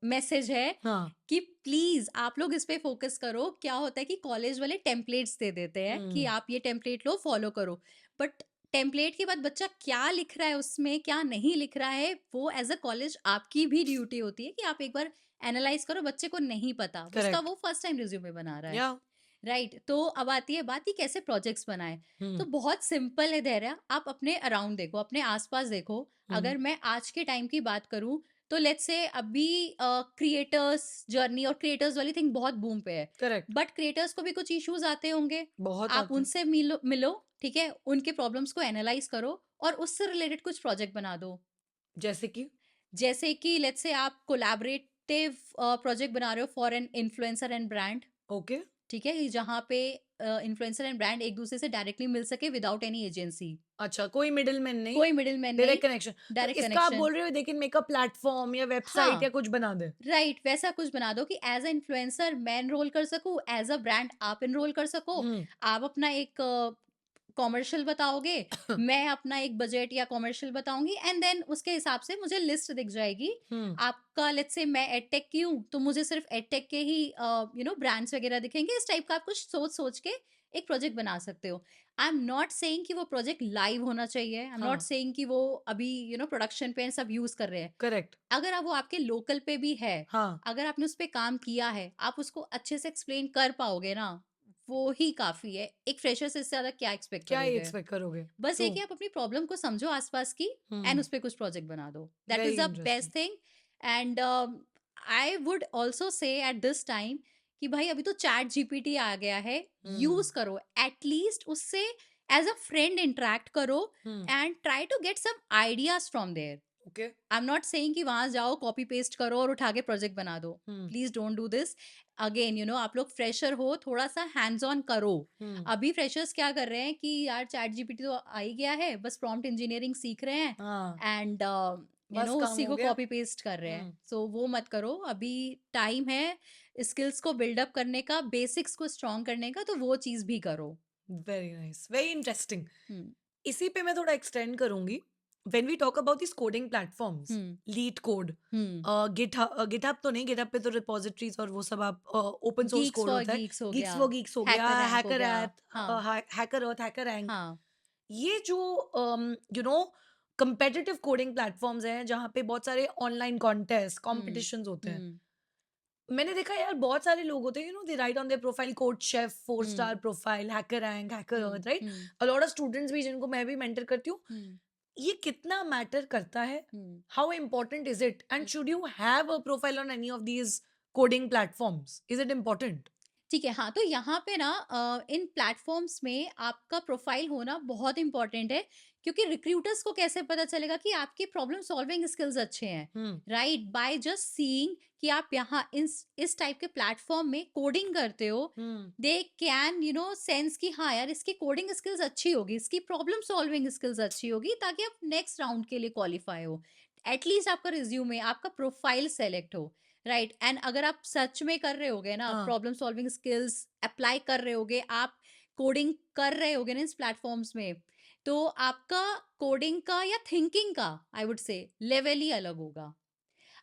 मैसेज है हाँ, कि प्लीज आप लोग इस पे फोकस करो। क्या होता है कि कॉलेज वाले टेम्पलेट्स दे देते हैं कि हुँ, आप ये टेम्पलेट लो, फॉलो करो। बट टेम्पलेट के बाद बच्चा क्या लिख रहा है उसमें, क्या नहीं लिख रहा है, वो एज अ कॉलेज आपकी भी ड्यूटी होती है कि आप एक बार एनालाइज करो। बच्चे को नहीं पता, उसका करेक्ट, वो फर्स्ट टाइम रिज्यूमे बना रहा है, या राइट? तो अब आती है बात कि कैसे प्रोजेक्ट्स बनाएं। तो हुँ, बहुत सिंपल है धैर्य, आप अपने अराउंड देखो, अपने आसपास देखो। हुँ, अगर मैं आज के टाइम की बात करूं, तो लेट्स से अभी क्रिएटर्स जर्नी और क्रिएटर्स वाली थिंग बहुत बूम पे है। करेक्ट, बट क्रिएटर्स को भी कुछ इश्यूज आते होंगे। बहुत आप आते हैं। उनसे मिलो मिलो, ठीक है? उनके प्रॉब्लम्स को एनालाइज करो और उससे रिलेटेड कुछ प्रोजेक्ट बना दो। जैसे कि? जैसे कि लेट्स से आप कोलैबोरेटिव प्रोजेक्ट बना रहे हो for an influencer and brand, okay, ठीक है? कि जहाँ पे इन्फ्लुएंसर एंड ब्रांड एक दूसरे से डायरेक्टली मिल सके विदाउट एनी एजेंसी, अच्छा, कोई मिडलमैन नहीं, कोई मिडिलमैन नहीं, डायरेक्ट कनेक्शन। तो डायरेक्ट इसका आप कनेक्शन। बोल रहे हो they can make a platform या वेबसाइट या हाँ, कुछ बना दें? राइट, वैसा कुछ बना दो कि एज अ इन्फ्लुएंसर मैं एनरोल कर सकूं, एज अ ब्रांड आप एनरोल कर सको। हुँ, आप अपना एक कॉमर्शियल बताओगे, मैं अपना एक बजट या कॉमर्शियल बताऊंगी, एंड देन उसके हिसाब से मुझे लिस्ट दिख जाएगी। आपका लेट्स से मैं एडटेक की हूँ, तो मुझे सिर्फ एडटेक के ही ब्रांड्स वगैरह दिखेंगे। इस टाइप का आप कुछ सोच सोच के एक प्रोजेक्ट बना सकते हो। आई एम नॉट सेइंग कि वो प्रोजेक्ट लाइव होना चाहिए, आई एम नॉट हाँ सेइंग कि वो अभी प्रोडक्शन पे सब यूज कर रहे हैं। करेक्ट अगर आप वो आपके लोकल पे भी है, हाँ अगर आपने उस पे काम किया है, आप उसको अच्छे से एक्सप्लेन कर पाओगे ना, वो ही काफ़ी है। एक फ्रेशर से इससे ज़्यादा क्या एक्सपेक्ट क्या ही करोगे? एक्सपेक्ट करोगे बस ये ट्रू कि आप अपनी प्रॉब्लम को समझो आस-पास की, एंड उस पे कुछ प्रोजेक्ट बना दो। That is very the interesting best thing. And I would also say at this time कि भाई अभी तो चैट जीपीटी आ गया है, यूज़ करो। एट लीस्ट उससे एज़ अ फ्रेंड इंटरैक्ट करो and try to get some ideas from there. Okay I am not saying कि वहां जाओ कॉपी पेस्ट करो और उठा के प्रोजेक्ट बना दो। Please don't do this. Again आप लोग फ्रेशर हो, थोड़ा सा हैंड्स ऑन करो। अभी फ्रेशर्स क्या कर रहे हैं कि यार चैट जीपीटी तो आ ही गया है, बस प्रॉम्प्ट इंजीनियरिंग सीख रहे हैं हाँ एंड बस काम उसी हो को गया कॉपी पेस्ट कर रहे हैं। सो वो मत करो, अभी टाइम है स्किल्स को बिल्डअप करने का, बेसिक्स को स्ट्रॉन्ग करने का, तो वो चीज भी करो। Very nice very interesting hmm. इसी पे मैं थोड़ा एक्सटेंड करूंगी when we talk about this coding platforms hmm. LeetCode hmm. GitHub तो नहीं गिटहब पे तो रिपोजिटरीज और वो सब आप open source Geeks code for होता है गीक्स हो गीक्स गया, फॉर गीक्स हो गया हैकर रैंक हो हैकर गया। ऐप हाँ। हैकर अर्थ हैकर रैंक हाँ। ये जो you know competitive coding platforms हैं जहाँ पे बहुत सारे ऑनलाइन कॉन्टेस्ट हुँ, कॉम्पिटिशन्स होते हैं हुँ, मैंने देखा यार बहुत सारे लोग होते हैं they write on their profile code chef 4 star um, profile hacker rank hacker um, अर्थ right um, a lot of students भी जिनको मैं भी मेंटर करती हूँ हुँ, ये कितना मैटर करता है um, how important is it and um. Should you have a profile on any of these coding platforms is it important ठीक है, हाँ, तो यहाँ पे ना इन प्लेटफ़ॉर्म्स में आपका प्रोफ़ाइल होना बहुत इम्पोर्टेंट है, क्योंकि रिक्रूटर्स को कैसे पता चलेगा कि आपके प्रॉब्लम सॉल्विंग स्किल्स अच्छे हैं, हम्म राइट? बाय जस्ट सीइंग कि आप यहाँ इस टाइप के प्लेटफ़ॉर्म में कोडिंग करते हो, हम्म दे कैन सेंस कि हाँ यार, इसकी कोडिंग स्किल्स अच्छी होगी, इसकी प्रॉब्लम सॉल्विंग स्किल्स अच्छी होगी, ताकि आप नेक्स्ट राउंड के लिए क्वालिफ़ाई हो। एट लीस्ट आपका रिज़्यूमे, आपका प्रोफ़ाइल सेलेक्ट हो। राइट। एंड अगर आप सच में कर रहे होगे ना, हाँ प्रॉब्लम सॉल्विंग स्किल्स अप्लाई कर रहे होगे, आप कोडिंग कर रहे होगे ना इस प्लेटफॉर्म्स में, तो आपका कोडिंग का या थिंकिंग का आई वुड से लेवल ही अलग होगा।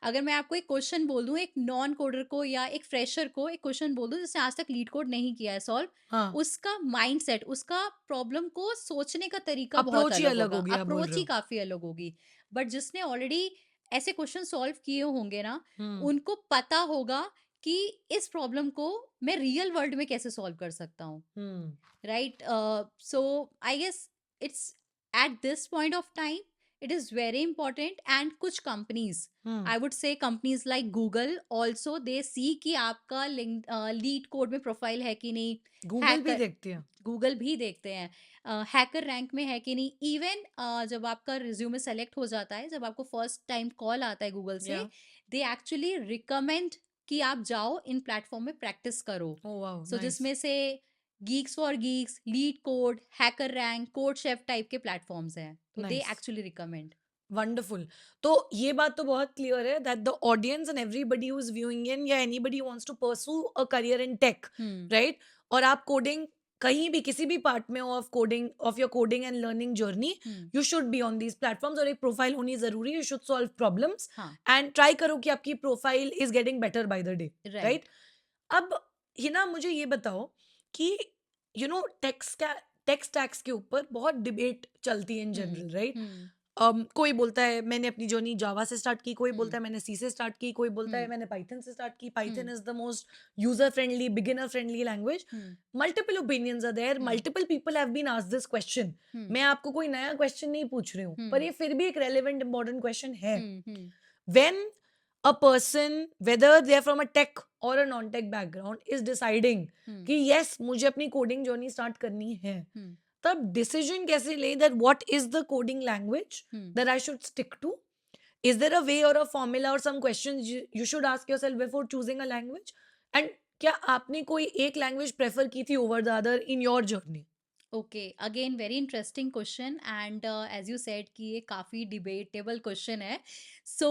अगर मैं आपको एक क्वेश्चन बोल दूं, एक नॉन कोडर को या एक फ्रेशर को एक क्वेश्चन बोल दूं जिसने आज तक लीड कोड नहीं किया है सॉल्व, हाँ उसका माइंडसेट, उसका प्रॉब्लम को सोचने का तरीका बहुत अप्रोच ही अलग अलग होगा, होगी आप बोल अप्रोच रहे ही हो काफी अलग होगी। बट जिसने ऑलरेडी ऐसे क्वेश्चन सॉल्व किए होंगे ना, हम्म उनको पता होगा कि इस प्रॉब्लम को मैं रियल वर्ल्ड में कैसे सॉल्व कर सकता हूँ। Hmm right. So I guess it's at this point of time it is very important. And कुछ companies, hmm I would say companies like Google also, they see कि आपका लीड कोड में profile है कि नहीं। गूगल भी hacker, देखती है गूगल भी देखते हैं हैकर रैंक में है कि नहीं। इवन जब आपका रिज्यूमे सेलेक्ट हो जाता है, जब आपको फर्स्ट टाइम कॉल आता है गूगल या से, दे एक्चुअली रिकमेंड कि आप जाओ इन प्लेटफॉर्म में प्रैक्टिस करो। ओह वाओ सो नाइस जिसमें से geeks for geeks, leet code, hacker rank, code chef type के प्लेटफॉर्म्स हैं, तो they nice actually recommend. Wonderful तो ये बात तो बहुत क्लियर है that the audience and everybody who is viewing in या anybody wants to pursue a career in tech hmm. Right और आप कोडिंग कहीं भी किसी भी पार्ट में of coding of your coding and learning journey hmm. You should be on these platforms और एक प्रोफाइल होनी जरूरी है यू शुड सॉल्व प्रॉब्लम्स हाँ। एंड ट्राई करो कि आपकी profile is getting better by the day right right. अब हिना मुझे ये बताओ कि टेक स्टैक्स के ऊपर बहुत डिबेट चलती है इन हम्म। जनरल राइट हम्म। कोई बोलता है मैंने अपनी जर्नी जावा से स्टार्ट की कोई बोलता हम्म। है मैंने सी से स्टार्ट की कोई बोलता है हम्म। मैंने पाइथन से स्टार्ट की python hmm. Is the most user friendly beginner friendly language hmm. Multiple opinions are there hmm. Multiple people have been asked this question hmm. मैं आपको कोई नया क्वेश्चन नहीं पूछ रही हूँ पर हम्म। ये फिर भी एक रेलेवेंट इंपॉर्टेंट क्वेश्चन है हम्म। when a person whether they are from a tech or a non tech background is deciding हम्म। कि yes मुझे अपनी कोडिंग जर्नी स्टार्ट करनी है हम्म। तब डिसीजन कैसे ले that what is the coding language hmm. That I should stick to is there a way or a formula or some questions you should ask yourself before choosing a language and क्या आपने कोई एक language prefer की थी over the other in your journey okay, again very interesting question, and as you said कि ये काफ़ी debatable question है। सो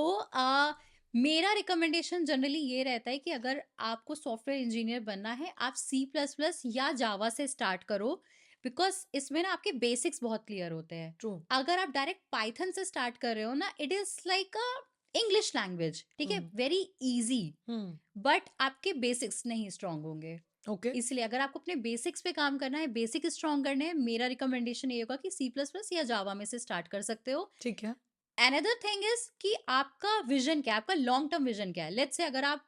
मेरा रिकमेंडेशन जनरली ये रहता है कि अगर आपको सॉफ्टवेयर इंजीनियर बनना है, आप सी प्लस प्लस या जावा से स्टार्ट करो, बिकॉज इसमें ना आपके बेसिक्स बहुत क्लियर होते हैं. ट्रू. अगर आप डायरेक्ट पाइथन से स्टार्ट कर रहे हो ना, it is like a English language, ठीक है, वेरी इजी, बट आपके बेसिक्स नहीं स्ट्रांग होंगे. ओके. इसलिए अगर आपको अपने बेसिक्स पे काम करना है, बेसिक स्ट्रांग करने हैं, मेरा रिकमेंडेशन ये होगा कि सी प्लस प्लस या जावा में से स्टार्ट कर सकते हो. ठीक है. अनदर थिंग इज कि आपका विजन क्या है, आपका लॉन्ग टर्म विजन क्या है. लेट्स से अगर आप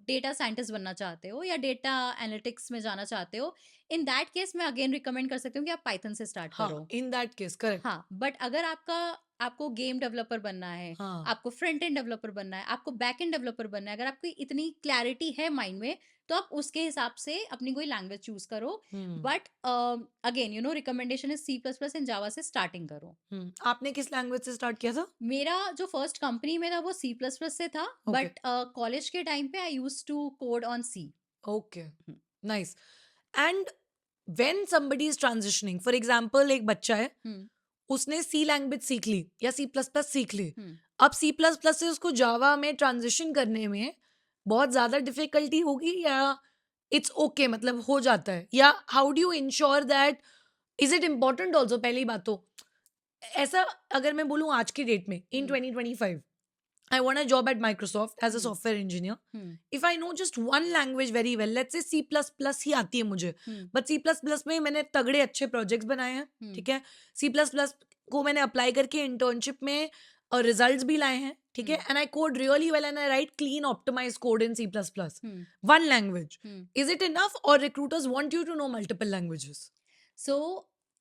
डेटा साइंटिस्ट बनना चाहते हो या डेटा एनालिटिक्स में जाना चाहते हो, इन दैट केस मैं अगेन रिकमेंड कर सकती हूँ कि आप पाइथन से स्टार्ट हाँ, करो. In that case correct. हाँ, बट अगर आपको गेम डेवलपर बनना है, हाँ. आपको फ्रंट एंड डेवलपर बनना है, आपको बैक एंड डेवलपर बनना है, अगर आपको इतनी क्लैरिटी है माइंड में, तो आप उसके हिसाब से अपनी कोई लैंग्वेज चूज करो. But again again recommendation is C plus plus and Java से स्टार्टिंग करो. आपने किस लैंग्वेज से स्टार्ट किया था? मेरा जो फर्स्ट कंपनी में था वो सी प्लस प्लस से था, Okay. बट कॉलेज के टाइम पे I use to code on C. Okay. Nice. And when somebody is transitioning, for example एक बच्चा है, उसने सी लैंग्वेज सीख ली या सी प्लस प्लस सीख ली, अब सी प्लस प्लस से उसको जावा में ट्रांजिशन करने में बहुत ज्यादा डिफिकल्टी होगी या इट्स ओके, मतलब हो जाता है, या how do you ensure that, is it important also? पहली बात तो ऐसा, अगर मैं बोलूँ आज की डेट में इन 2025 I want a job at Microsoft as a software engineer. If I know just one language very well, let's say C++ ही आती है मुझे, but C++ में मैंने तगड़े अच्छे प्रोजेक्ट्स बनाए हैं, ठीक है, C++ को मैंने अप्लाई करके इंटर्नशिप में रिजल्ट्स भी लाए हैं, ठीक है, and I code really well and I write clean optimize code in C++. One language. Is it enough or recruiters want you to know multiple languages? So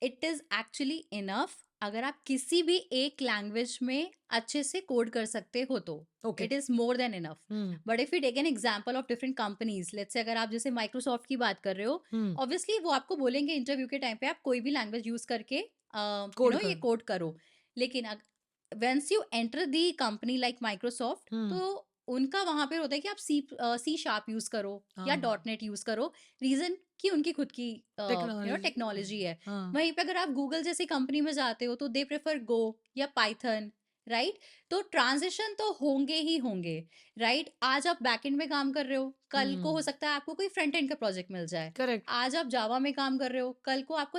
it is actually enough अगर आप किसी भी एक language में अच्छे से code कर सकते हो तो Okay. It is more than enough. But if you take an example of different companies, let's say अगर आप जैसे माइक्रोसॉफ्ट की बात कर रहे हो, ऑब्वियसली वो आपको बोलेंगे इंटरव्यू के टाइम पे आप कोई भी लैंग्वेज यूज करके Code ये कर. कोड करो. लेकिन once you enter the company like Microsoft, तो उनका वहां पे होता है कि आप सी शार्प यूज करो या हाँ. .NET यूज करो. रीजन कि उनकी खुद की Technology. टेक्नोलॉजी है. हाँ. वहीं पे अगर आप गूगल जैसी कंपनी में जाते हो तो दे प्रेफर गो या पाइथन, राइट. तो ट्रांजिशन तो होंगे ही होंगे, राइट. आज आप बैकएंड में काम कर रहे हो, कल को हो सकता है आपको कोई फ्रंट एंड का प्रोजेक्ट मिल जाए. करेक्ट. आज आप जावा में काम कर रहे हो, कल को आपको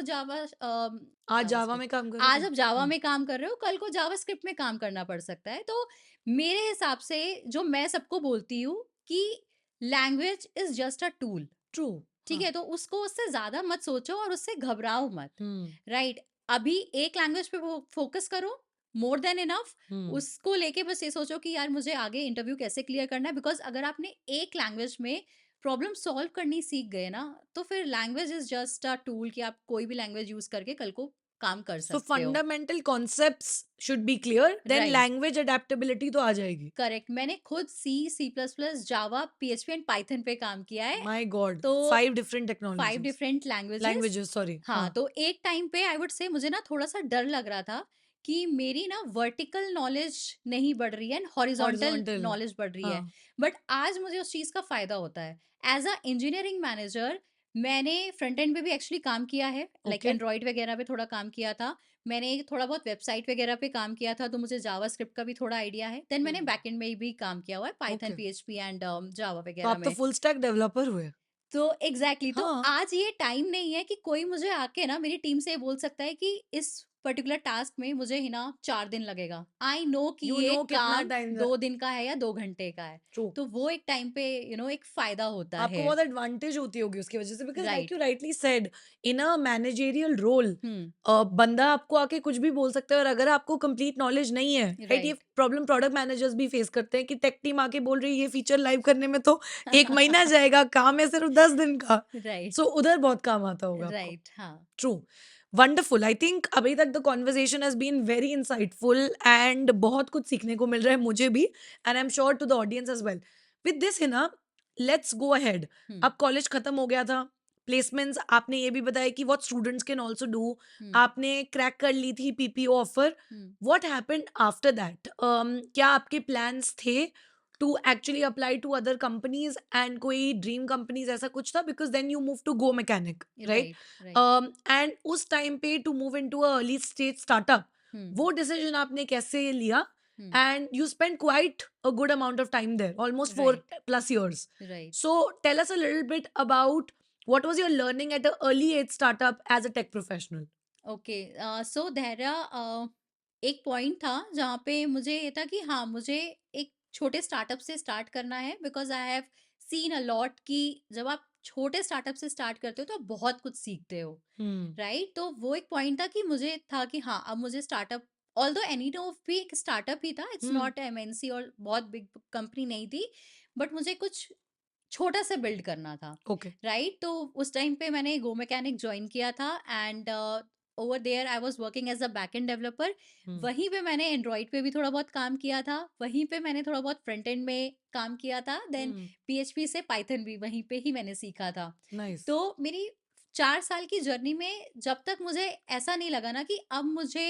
आज जावा में काम कर रहे आज थे? आप जावा में काम कर रहे हो, कल को जावा स्क्रिप्ट में काम करना पड़ सकता है. तो मेरे हिसाब से जो मैं सबको बोलती हूँ कि language is just a tool, true. ठीक है. तो उसको उससे ज्यादा मत सोचो और उससे घबराओ मत, राइट. अभी एक लैंग्वेज पे फोकस करो, मोर देन इनफ. उसको लेके बस ये सोचो कि यार मुझे आगे इंटरव्यू कैसे क्लियर करना है. बिकॉज अगर आपने एक लैंग्वेज में प्रॉब्लम सॉल्व करनी सीख गए ना, तो फिर language is just a tool कि आप कोई भी लैंग्वेज यूज करके कल को काम कर So सकते हो. fundamental concepts should be clear, then Right. language adaptability तो आ जाएगी. करेक्ट. मैंने खुद C plus plus, Java, PHP and Python पे काम किया है. My God, तो 5 different technologies. 5 different Languages, sorry. हाँ, तो एक टाइम पे आई वुड से मुझे ना थोड़ा सा डर लग रहा था कि मेरी ना वर्टिकल नॉलेज नहीं बढ़ रही है एंड हॉरिजॉन्टल Horizontal. नॉलेज बढ़ रही है. हाँ. बट आज मुझे उस चीज का फायदा होता है. एज अ इंजीनियरिंग मैनेजर मैंने फ्रंट एंड पे भी एक्चुअली काम किया है, लाइक Okay. एंड्रॉइड वगैरह पे थोड़ा काम किया था. मैंने थोड़ा बहुत वेबसाइट वगैरह पे काम किया था, तो मुझे जावा स्क्रिप्ट का भी थोड़ा आइडिया है. देन मैंने बैक एंड में भी काम किया हुआ है, पाइथन, Okay. PHP एंड जावा तो वगैरह आप तो में. full stack developer हुए. तो एग्जैक्टली तो हाँ. आज ये टाइम नहीं है कि कोई मुझे आके ना मेरी टीम से बोल सकता है कि इस पर्टिकुलर टास्क में मुझे ही ना 4 दिन लगेगा. आई नो कि You ये know कितना काम time 2 दिन का है या 2 घंटे का है. True. तो वो एक टाइम पे एक फायदा होता आपको है. बहुत एडवांटेज होती होगी उसकी वजह से, because like right. you rightly said, in a managerial role, हम्म. बंदा आपको आके कुछ भी बोल सकता है, और अगर आपको कंप्लीट नॉलेज नहीं है, राइट, ये राइट. प्रॉब्लम प्रोडक्ट मैनेजर्स भी फेस करते हैं कि टेक टीम आके बोल रही है ये फीचर लाइव करने में तो 1 महीना जाएगा, काम है सिर्फ 10 दिन का. राइट. सो उधर बहुत काम आता होगा आपको. राइट. हाँ. ट्रू. वंडरफुल. आई थिंक अभी तक the conversation has been very insightful and बहुत कुछ सीखने को मिल रहा है मुझे भी, and I am sure to the audience as well. With this Hina, let's go ahead. अब कॉलेज खत्म हो गया था, प्लेसमेंट्स आपने ये भी बताया कि what students can also do, आपने क्रैक कर ली थी PPO offer. What happened after that? क्या आपके प्लान्स थे to actually apply to other companies, and कोई ड्रीम कंपनीज ऐसा कुछ था? Because then you move to Go Mechanic, right? Right. And उस टाइम पे to move into a early stage startup, वो डिसीजन आपने कैसे लिया? And you spent quite a good amount of time there, almost 4+ years. Right. So tell us a little bit about What was your learning at an early age startup as a tech professional? Okay so Dehra एक point था जहाँ पे मुझे ये था कि हाँ मुझे एक छोटे स्टार्टअप से स्टार्ट करना है because I have seen a lot कि जब आप छोटे स्टार्टअप से स्टार्ट करते हो तो आप बहुत कुछ सीखते हो Hmm. राइट तो वो एक पॉइंट था कि मुझे था कि हाँ अब मुझे स्टार्टअप ऑल दो एनी भी एक स्टार्टअप ही था इट्स Hmm. नॉट एमएनसी और बहुत बिग कंपनी नहीं थी बट मुझे कुछ छोटा सा बिल्ड करना था Okay. राइट तो उस टाइम पे मैंने गो मैकेनिक ज्वाइन किया था and over there I was working as a back end developer Hmm. वहीं पे मैंने एंड्रॉइड पे भी थोड़ा बहुत काम किया था वहीं पे मैंने थोड़ा बहुत फ्रंट एंड में काम किया था देन Hmm. पीएचपी से पाइथन भी वहीं पे ही मैंने सीखा था Nice. तो मेरी 4 साल की जर्नी में जब तक मुझे ऐसा नहीं लगा ना कि अब मुझे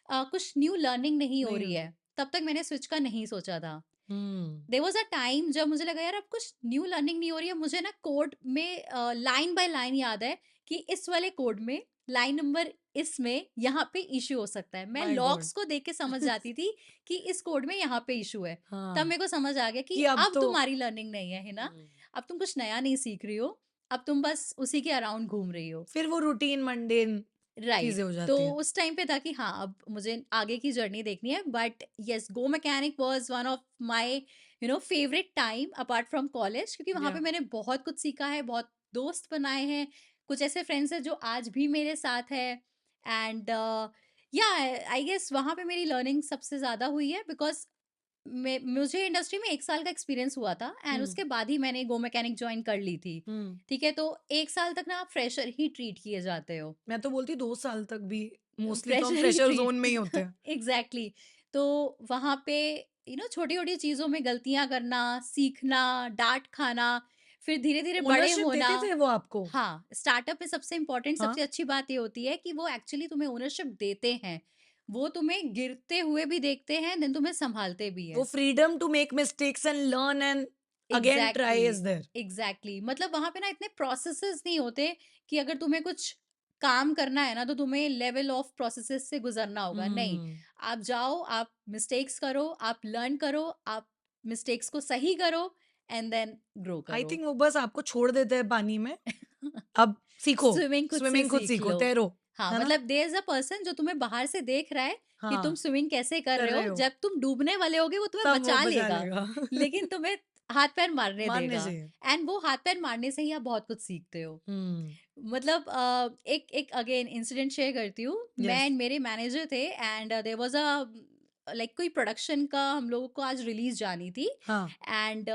कुछ न्यू लर्निंग नहीं हो नहीं रही हो रही। है तब तक मैंने स्विच का नहीं सोचा था Hmm. There was a time जब मुझे लगा यार अब कुछ न्यू लर्निंग नहीं हो रही है मुझे ना कोड में लाइन बाय लाइन याद है कि इस वाले कोड में लाइन नंबर इसमें यहाँ पे इशू हो सकता है मैं My God. लॉग्स को देख के समझ जाती थी कि इस कोड में यहाँ पे इशू है तब हाँ मेरे को समझ आ गया कि कि अब अब तो तुम्हारी लर्निंग नहीं है ना Hmm. अब तुम कुछ नया नहीं सीख रही हो अब तुम बस उसी के अराउंड घूम रही हो फिर वो रूटीन मंडेन राइट चीजें हो तो जाती हैं. उस टाइम पे था कि हाँ अब मुझे आगे की जर्नी देखनी है but yes go mechanic was one of my favourite time apart from college क्योंकि वहाँ पे Yeah. मैंने बहुत कुछ सीखा है बहुत दोस्त बनाए हैं कुछ ऐसे फ्रेंड्स हैं जो आज भी मेरे साथ है एंड या आई गेस वहाँ पे मेरी लर्निंग सबसे ज़्यादा हुई है बिकॉज मुझे इंडस्ट्री में 1 साल का एक्सपीरियंस हुआ था एंड Hmm. उसके बाद ही मैंने गो मैकेनिक ज्वाइन कर ली थी Hmm. ठीक है तो 1 साल तक ना आप फ्रेशर ही ट्रीट किए जाते हो मैं तो बोलती 2 साल तक भी मोस्टली तो हम फ्रेशर ही फ्रेशर ट्रीट जोन में ही होते हैं. एग्जैक्टली तो वहां पे छोटी छोटी चीजों में गलतियां करना सीखना डांट खाना फिर धीरे धीरे बड़े ओनरशिप होना देते थे वो आपको? हाँ स्टार्टअप में सबसे इम्पोर्टेंट हाँ. सबसे अच्छी बात ये होती है कि वो एक्चुअली तुम्हें ओनरशिप देते हैं वो तुम्हें गिरते हुए भी देखते हैं देन तुम्हें संभालते भी वो है freedom to make mistakes and learn and again try exactly is there. Exactly मतलब वहां पे ना इतने प्रोसेसेस नहीं होते कि अगर तुम्हें कुछ काम करना है ना तो तुम्हें लेवल ऑफ प्रोसेसेस से गुजरना होगा नहीं हम्म. आप जाओ आप मिस्टेक्स करो आप लर्न करो आप मिस्टेक्स को सही करो एंड देन ग्रो आई करो थिंक वो बस आपको छोड़ देते हैं पानी में. अब सीखो. स्विमिंग खुद से स्विमिंग खुद सीख सीखो, लो तैरो. हाँ है ना? मतलब देयर इज अ पर्सन जो तुम्हें बाहर से देख रहा है कि तुम हाँ. स्विमिंग कैसे कर कर रहे रहे हो हो जब तुम डूबने वाले होगे वो तुम्हें तब वो बचा बचा लेगा लेगा. लेकिन तुम्हें हाथ पैर मारने मारने देगा चाहिए. एंड वो हाथ पैर मारने से ही आप बहुत कुछ सीखते हो हम्म. मतलब एक एक अगेन इंसिडेंट शेयर करती हूँ मैं यस. and मेरे मैनेजर थे and there was a like कोई प्रोडक्शन का हम लोगों को आज रिलीज जानी थी हाँ. एंड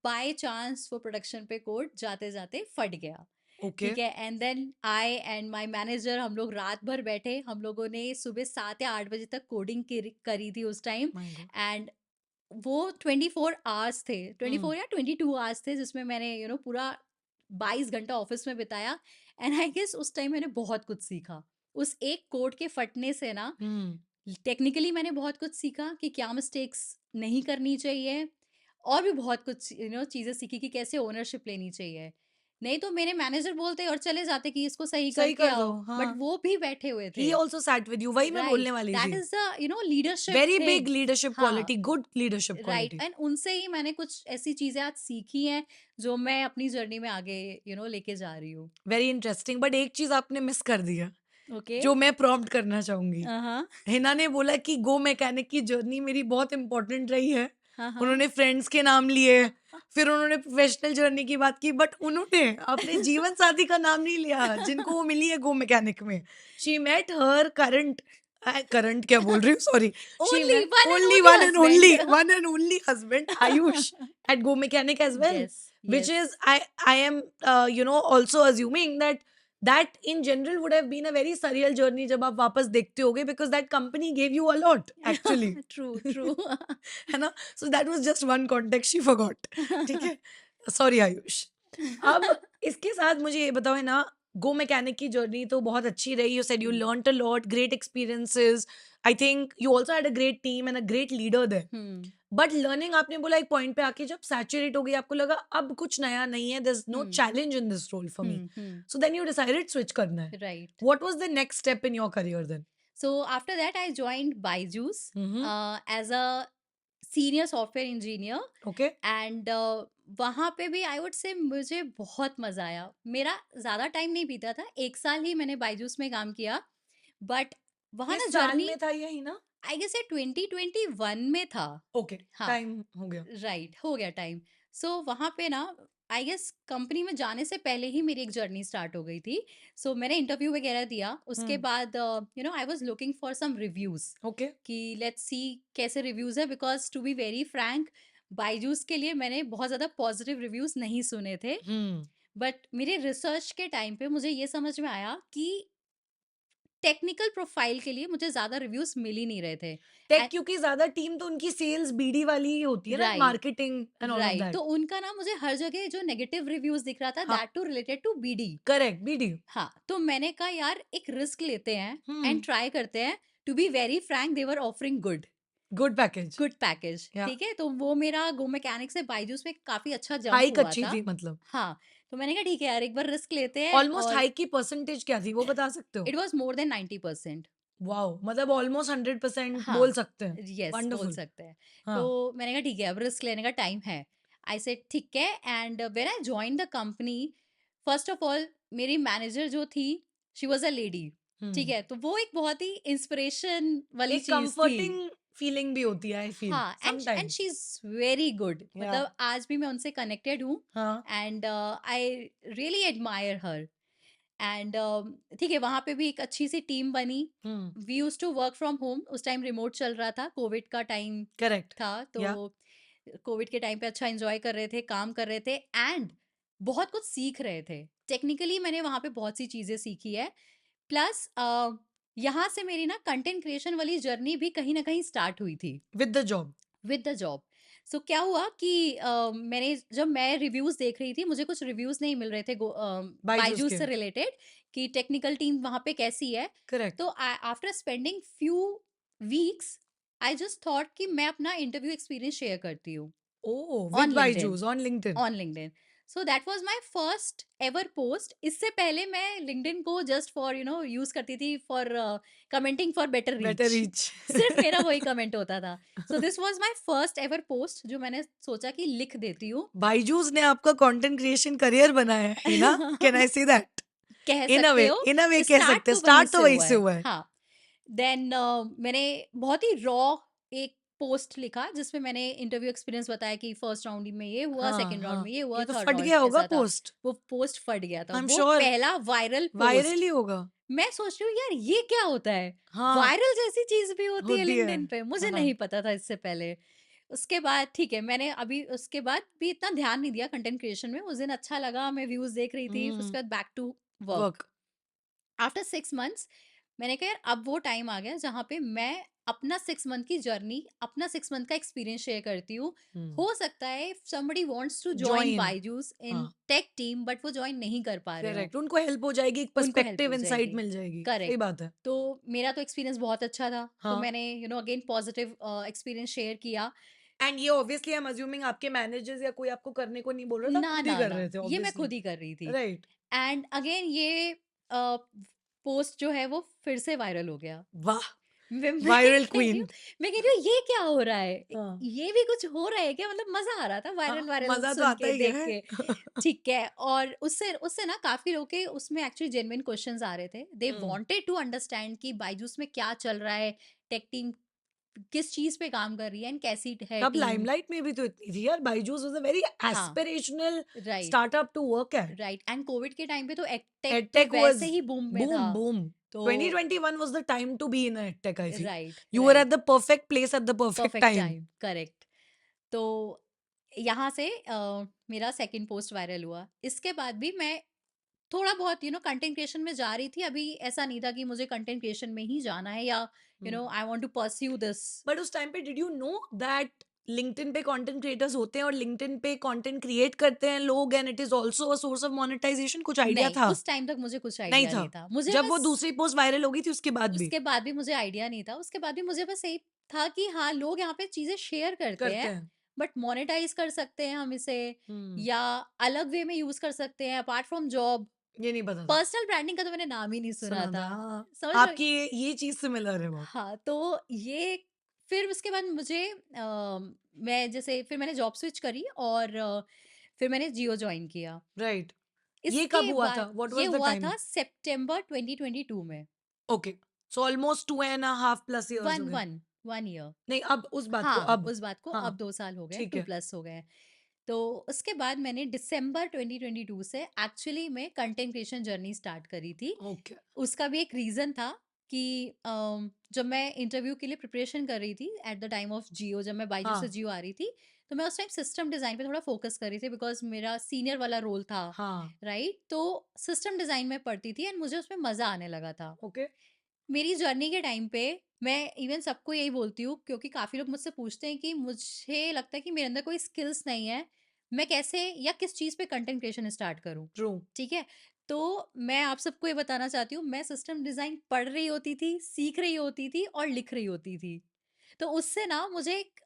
बाय चांस वो प्रोडक्शन पे कोड जाते जाते फट गया ओके. ठीक है and then I and my manager हम लोग रात भर बैठे हम लोगों ने सुबह 7 या 8 बजे तक कोडिंग करी थी उस टाइम माय गॉड. एंड वो 24 आवर्स थे ट्वेंटी हम्म. फोर या 22 आवर्स थे जिसमें मैंने पूरा 22 घंटा ऑफिस में बिताया एंड आई गेस उस टाइम मैंने बहुत कुछ सीखा उस एक कोड के फटने से ना हम्म. टेक्निकली मैंने बहुत कुछ सीखा कि क्या मिस्टेक्स नहीं करनी चाहिए और भी बहुत कुछ चीजें सीखी कि कैसे ओनरशिप लेनी चाहिए नहीं तो मेरे मैनेजर बोलते और चले जाते कि इसको सही सही करके कर दो. आओ बट हाँ. वो भी बैठे हुए थे ही ऑल्सो सैट विद यू. वही मैं राइट बोलने वाली दैट थी. Is the leadership very big thing leadership हाँ quality, good leadership right quality. And उनसे ही मैंने कुछ ऐसी चीजें आज सीखी हैं जो मैं अपनी जर्नी में आगे लेके जा रही हूँ वेरी इंटरेस्टिंग. बट एक चीज आपने मिस कर दिया ओके जो मैं प्रॉम्प्ट करना चाहूंगी. हाँ हिना ने बोला कि गो मैकेनिक की जर्नी मेरी बहुत इंपॉर्टेंट रही है. हाँ हाँ उन्होंने फ्रेंड्स के नाम लिए, फिर उन्होंने प्रोफेशनल जर्नी की बात की, बट उन्होंने अपने जीवन साथी का नाम नहीं लिया जिनको वो मिली है गो मैकेनिक में. She met her current current क्या बोल रही हूँ, sorry. She only met one and only only husband one and only husband Ayush at Go Mechanic as well, yes which yes is I am also assuming that in general would have been a very surreal journey जब आप वापस देखते होगे, because that company gave you a lot actually. true true है ना? So that was just one context she forgot. ठीक है? Sorry Ayush. अब इसके साथ मुझे ये बताओ है ना, गो मैकेनिक की जर्नी तो बहुत अच्छी रही. You said you learned a lot, great experiences. I think you also had a great team and a great leader there. Hmm but learning, आपने बोला एक पॉइंट पे आके जब सैचुरेट हो गई, आपको लगा अब कुछ नया नहीं है, there is no hmm challenge in this role for me. So then you decided switch करना है. right what was the next step in your career then? so after that I joined Byju's as a senior software engineer. Okay. And वहाँ पे भी आई would से मुझे बहुत मजा आया। मेरा ज्यादा टाइम नहीं बीता था, 1 साल ही मैंने बायजूस में काम किया, बट वहाँ ना किस साल जर्नी में था ये हिना? आई गेस 2021 में था। ओके, हाँ, टाइम हो गया। राइट, हो गया टाइम। सो वहाँ पे ना आई गेस कंपनी में जाने से पहले ही मेरी एक जर्नी स्टार्ट हो गई थी। सो मैंने इंटरव्यू वगैरह दिया, उसके हुँ, बाद I was looking for some reviews okay. कि लेट्स सी कैसे रिव्यूज है, because to be very frank Byju's के लिए मैंने बहुत ज़्यादा पॉजिटिव रिव्यूज नहीं सुने थे। हुँ, बट मेरे रिसर्च के टाइम पे मुझे ये समझ में आया कि टेक्निकल प्रोफाइल के लिए मुझे ज़्यादा रिव्यूज मिल ही नहीं रहे थे। टेक क्योंकि ज़्यादा टीम तो उनकी सेल्स बीडी वाली ही होती है ना, right, marketing and all of right, तो दैट। उनका ना मुझे हर जगह जो नेगेटिव रिव्यूज दिख रहा था, हाँ, that too related to BD. Correct, BD. हाँ, तो मैंने कहा यार एक रिस्क लेते हैं एंड हुँ, ट्राई करते हैं। To be very frank they were offering good package. Good package, या ठीक है? तो वो मेरा गो मैकेनिक से बायजूस में काफ़ी अच्छा जंप हाइक हुआ अच्छी था। थी मतलब। हाँ, तो मैंने कहा ठीक है यार, एक बार रिस्क लेते हैं। ऑलमोस्ट और हाइक की परसेंटेज क्या थी वो बता सकते हो? It was more than 90%। Wow! मतलब ऑलमोस्ट 100% बोल हाँ, सकते हैं। येस, बोल वंडरफुल। सकते हैं। तो हाँ, मैंने कहा ठीक है, अब रिस्क लेने का टाइम है। आई सेड ठीक है। And when I joined the company, first of all मेरी मैनेजर जो थी, शी वाज़ अ लेडी, ठीक हुँ। है? तो वो एक बहुत ही इंस्पिरेशन वाली एक चीज़ थी। कम्फर्टिंग फीलिंग भी होती है आई फील हाँ, and she sometimes. Is very good, या मतलब आज भी मैं उनसे कनेक्टेड हूँ। हाँ। And I really admire her. And ठीक है, वहाँ पे भी एक अच्छी सी टीम बनी। Um, we used to work from home, उस टाइम रिमोट चल रहा था, कोविड का टाइम करेक्ट। था। तो या कोविड के टाइम पे अच्छा एंजॉय कर रहे थे, काम कर रहे थे, एंड बहुत कुछ सीख रहे थे। टेक्निकली मैंने वहाँ पे बहुत सी चीज़ें सीखी है। प्लस यहाँ से मेरी ना कंटेंट क्रिएशन वाली जर्नी भी कहीं न कहीं स्टार्ट हुई थी with the job. With the job. So क्या हुआ कि मैंने जब मैं रिव्यूज़ देख रही थी, मुझे कुछ रिव्यूज़ नहीं मिल रहे थे बायजूस बायजूस के। से रिलेटेड कि टेक्निकल टीम वहाँ पे कैसी है। करेक्ट। तो after spending few weeks, I just thought कि मैं अपना इंटरव्यू एक्सपीरियंस शेयर करती हूँ oh! On with LinkedIn. Byju's on LinkedIn. On LinkedIn. So that was my first ever post. इससे पहले मैं लिंक्डइन को जस्ट फॉर यूज करती थी for commenting for better better reach. Reach. सिर्फ मेरा वही कमेंट होता था। So this was my first ever post जो मैंने सोचा कि लिख देती हूँ। बायजूस ने आपका कंटेंट क्रिएशन करियर बनाया है ना? Can I say that? कह इन अ सकते वे हो, इन अ वे कह स्टार्ट सकते हैं। तो वहीं स्टार्ट तो से वहीं हुआ से है। हुआ है। हाँ, देन मैंने बहुत ही रॉ एक पोस्ट लिखा जिसमें मैंने इंटरव्यू एक्सपीरियंस बताया कि फर्स्ट राउंड में ये हुआ, हाँ, सेकंड राउंड हाँ। में ये हुआ, ये तो थर्ड फट राउंड गया होगा ऐसा था। पोस्ट। वो पोस्ट फट गया था, आई एम वो श्योर पहला वायरल वायरल पोस्ट। ही होगा। मैं सोच रही हूँ यार ये क्या होता है? हाँ, वायरल जैसी चीज़ भी होती है होती है। लिंक्डइन पे, मुझे हाँ। नहीं पता था इससे पहले। उसके बाद ठीक है, मैंने अभी उसके बाद भी इतना ध्यान नहीं दिया कंटेंट क्रिएशन में। उस दिन अच्छा लगा, मैं व्यूज़ देख रही थी, फिर हुँ, उसके बाद back to work. Work. After 6 months मैंने कहा यार अब वो टाइम आ गया जहाँ पे मैं अपना 6 मंथ की जर्नी, अपना 6 मंथ का एक्सपीरियंस शेयर करती हूँ। हुँ। हो सकता है somebody wants to join join. Byju's in हाँ, टेक टीम, बट वो ज्वाइन नहीं कर पा रहे हो। करेक्ट। उनको हेल्प हो जाएगी, एक उनको हेल्प पर्सपेक्टिव हो इनसाइट जाएगी। मिल जाएगी। सही करेक्ट। बात है। तो मेरा तो एक्सपीरियंस बहुत अच्छा था, तो हाँ। मैंने अगेन पॉजिटिव एक्सपीरियंस शेयर किया। एंड ये ऑब्वियसली आई एम अज्यूमिंग आपके मैनेजर्स या कोई आपको करने को नहीं बोल रहा था, आप ना खुद ही ना कर ना, रहे थे ये मैं ऑब्वियसली। खुद ही कर रही थी। राइट। एंड अगेन ये पोस्ट जो है वो फिर से वायरल हो गया। वाह! मैं वायरल कह रही हूँ, क्वीन। ये क्या हो रहा है? हाँ। ये भी कुछ हो रहा है क्या? मतलब मज़ा आ रहा था हाँ, वायरल-वायरल मज़ा तो सुन आता के, ही देख है। के, ठीक है। और उससे उससे ना काफ़ी लोग के उसमें एक्चुअली जेन्युइन क्वेश्चन्स आ रहे थे। दे हुँ। वांटेड टू अंडरस्टैंड कि बायजूस में क्या चल रहा है, टेक टीम किस चीज़ पे काम कर रही है एंड कैसी है तब टीम। लाइमलाइट में भी तो इतनी थी यार, बायजूस वाज़ अ वेरी हाँ, aspirational right, startup to work at. Right. And Covid के टाइम पे तो एडटेक तो EdTech वैसे was ही बूम में था। boom, boom. तो 2021 was the time to be in EdTech, I feel. Right, You were at right. the perfect place at the perfect perfect time. Time, correct. तो यहाँ से मेरा second post viral हुआ। इसके बाद भी मैं थोड़ा बहुत कंटेंट क्रिएशन में जा रही थी। अभी ऐसा नहीं था कि मुझे कंटेंट क्रिएशन में ही जाना है या Hmm. I want to pursue this. But उस टाइम पे did you know that LinkedIn पे कंटेंट क्रिएटर्स होते हैं और लिंक्डइन पे कंटेंट क्रिएट करते हैं लोग and it is also a source of monetization? कुछ आइडिया नहीं, था? उस टाइम तक मुझे कुछ नहीं आइडिया था। नहीं था। मुझे जब वो बस दूसरी पोस्ट वायरल हो गई थी उसके बाद भी उसके बाद भी मुझे आइडिया नहीं था। उसके बाद भी मुझे बस यही था कि हाँ, लोग यहाँ पे चीज़ें शेयर करते करते हैं, हैं। बट मोनेटाइज़ कर सकते हैं हम इसे, हम्म। या अलग वे में यूज़ कर सकते हैं अपार्ट फ्रॉम जॉब। ये नहीं पता था। पर्सनल ब्रांडिंग का तो मैंने नाम ही नहीं सुना सुना था था। हाँ। समझ रहे हो? आपकी ये चीज सिमिलर है बहुत। हाँ, तो ये फिर उसके बाद मुझे मैं जैसे फिर मैंने जॉब स्विच करी और फिर मैंने जियो ज्वाइन किया। राइट। ये इसके कब हुआ था? बाद व्हाट ये वाज द हुआ टाइम? था सितंबर 2022 में। Okay, so almost 2.5 plus years हो वन गए। One one year. नहीं, अब उस बात को, हाँ, अब उस बात को हाँ, अब 2 साल हो गए, ठीक 2 है। प्लस हो गए। तो उसके बाद मैंने दिसंबर 2022 से एक्चुअली में कंटेंट क्रिएशन जर्नी स्टार्ट करी थी। ओके। उसका भी एक रीज़न था कि जब मैं इंटरव्यू के लिए प्रिपरेशन कर रही थी एट द टाइम ऑफ जियो, जब मैं बायजू से हाँ, जियो आ रही थी, तो मैं उस टाइम सिस्टम डिज़ाइन पे थोड़ा फोकस कर रही थी बिकॉज़ मेरा सीनियर वाला रोल था, हाँ, राइट? तो सिस्टम डिज़ाइन में पढ़ती थी एंड मुझे उसमें मज़ा आने लगा था। ओके। मेरी जर्नी के टाइम पे मैं इवन सबको यही बोलती हूँ क्योंकि काफ़ी लोग मुझसे पूछते हैं कि मुझे लगता है कि मेरे अंदर कोई स्किल्स नहीं है, मैं कैसे या किस चीज़ पे कंटेंट क्रिएशन स्टार्ट करूँ, ट्रू। ठीक है? तो मैं आप सबको ये बताना चाहती हूँ, मैं सिस्टम डिज़ाइन पढ़ रही होती थी, सीख रही होती थी और लिख रही होती थी। तो उससे ना मुझे एक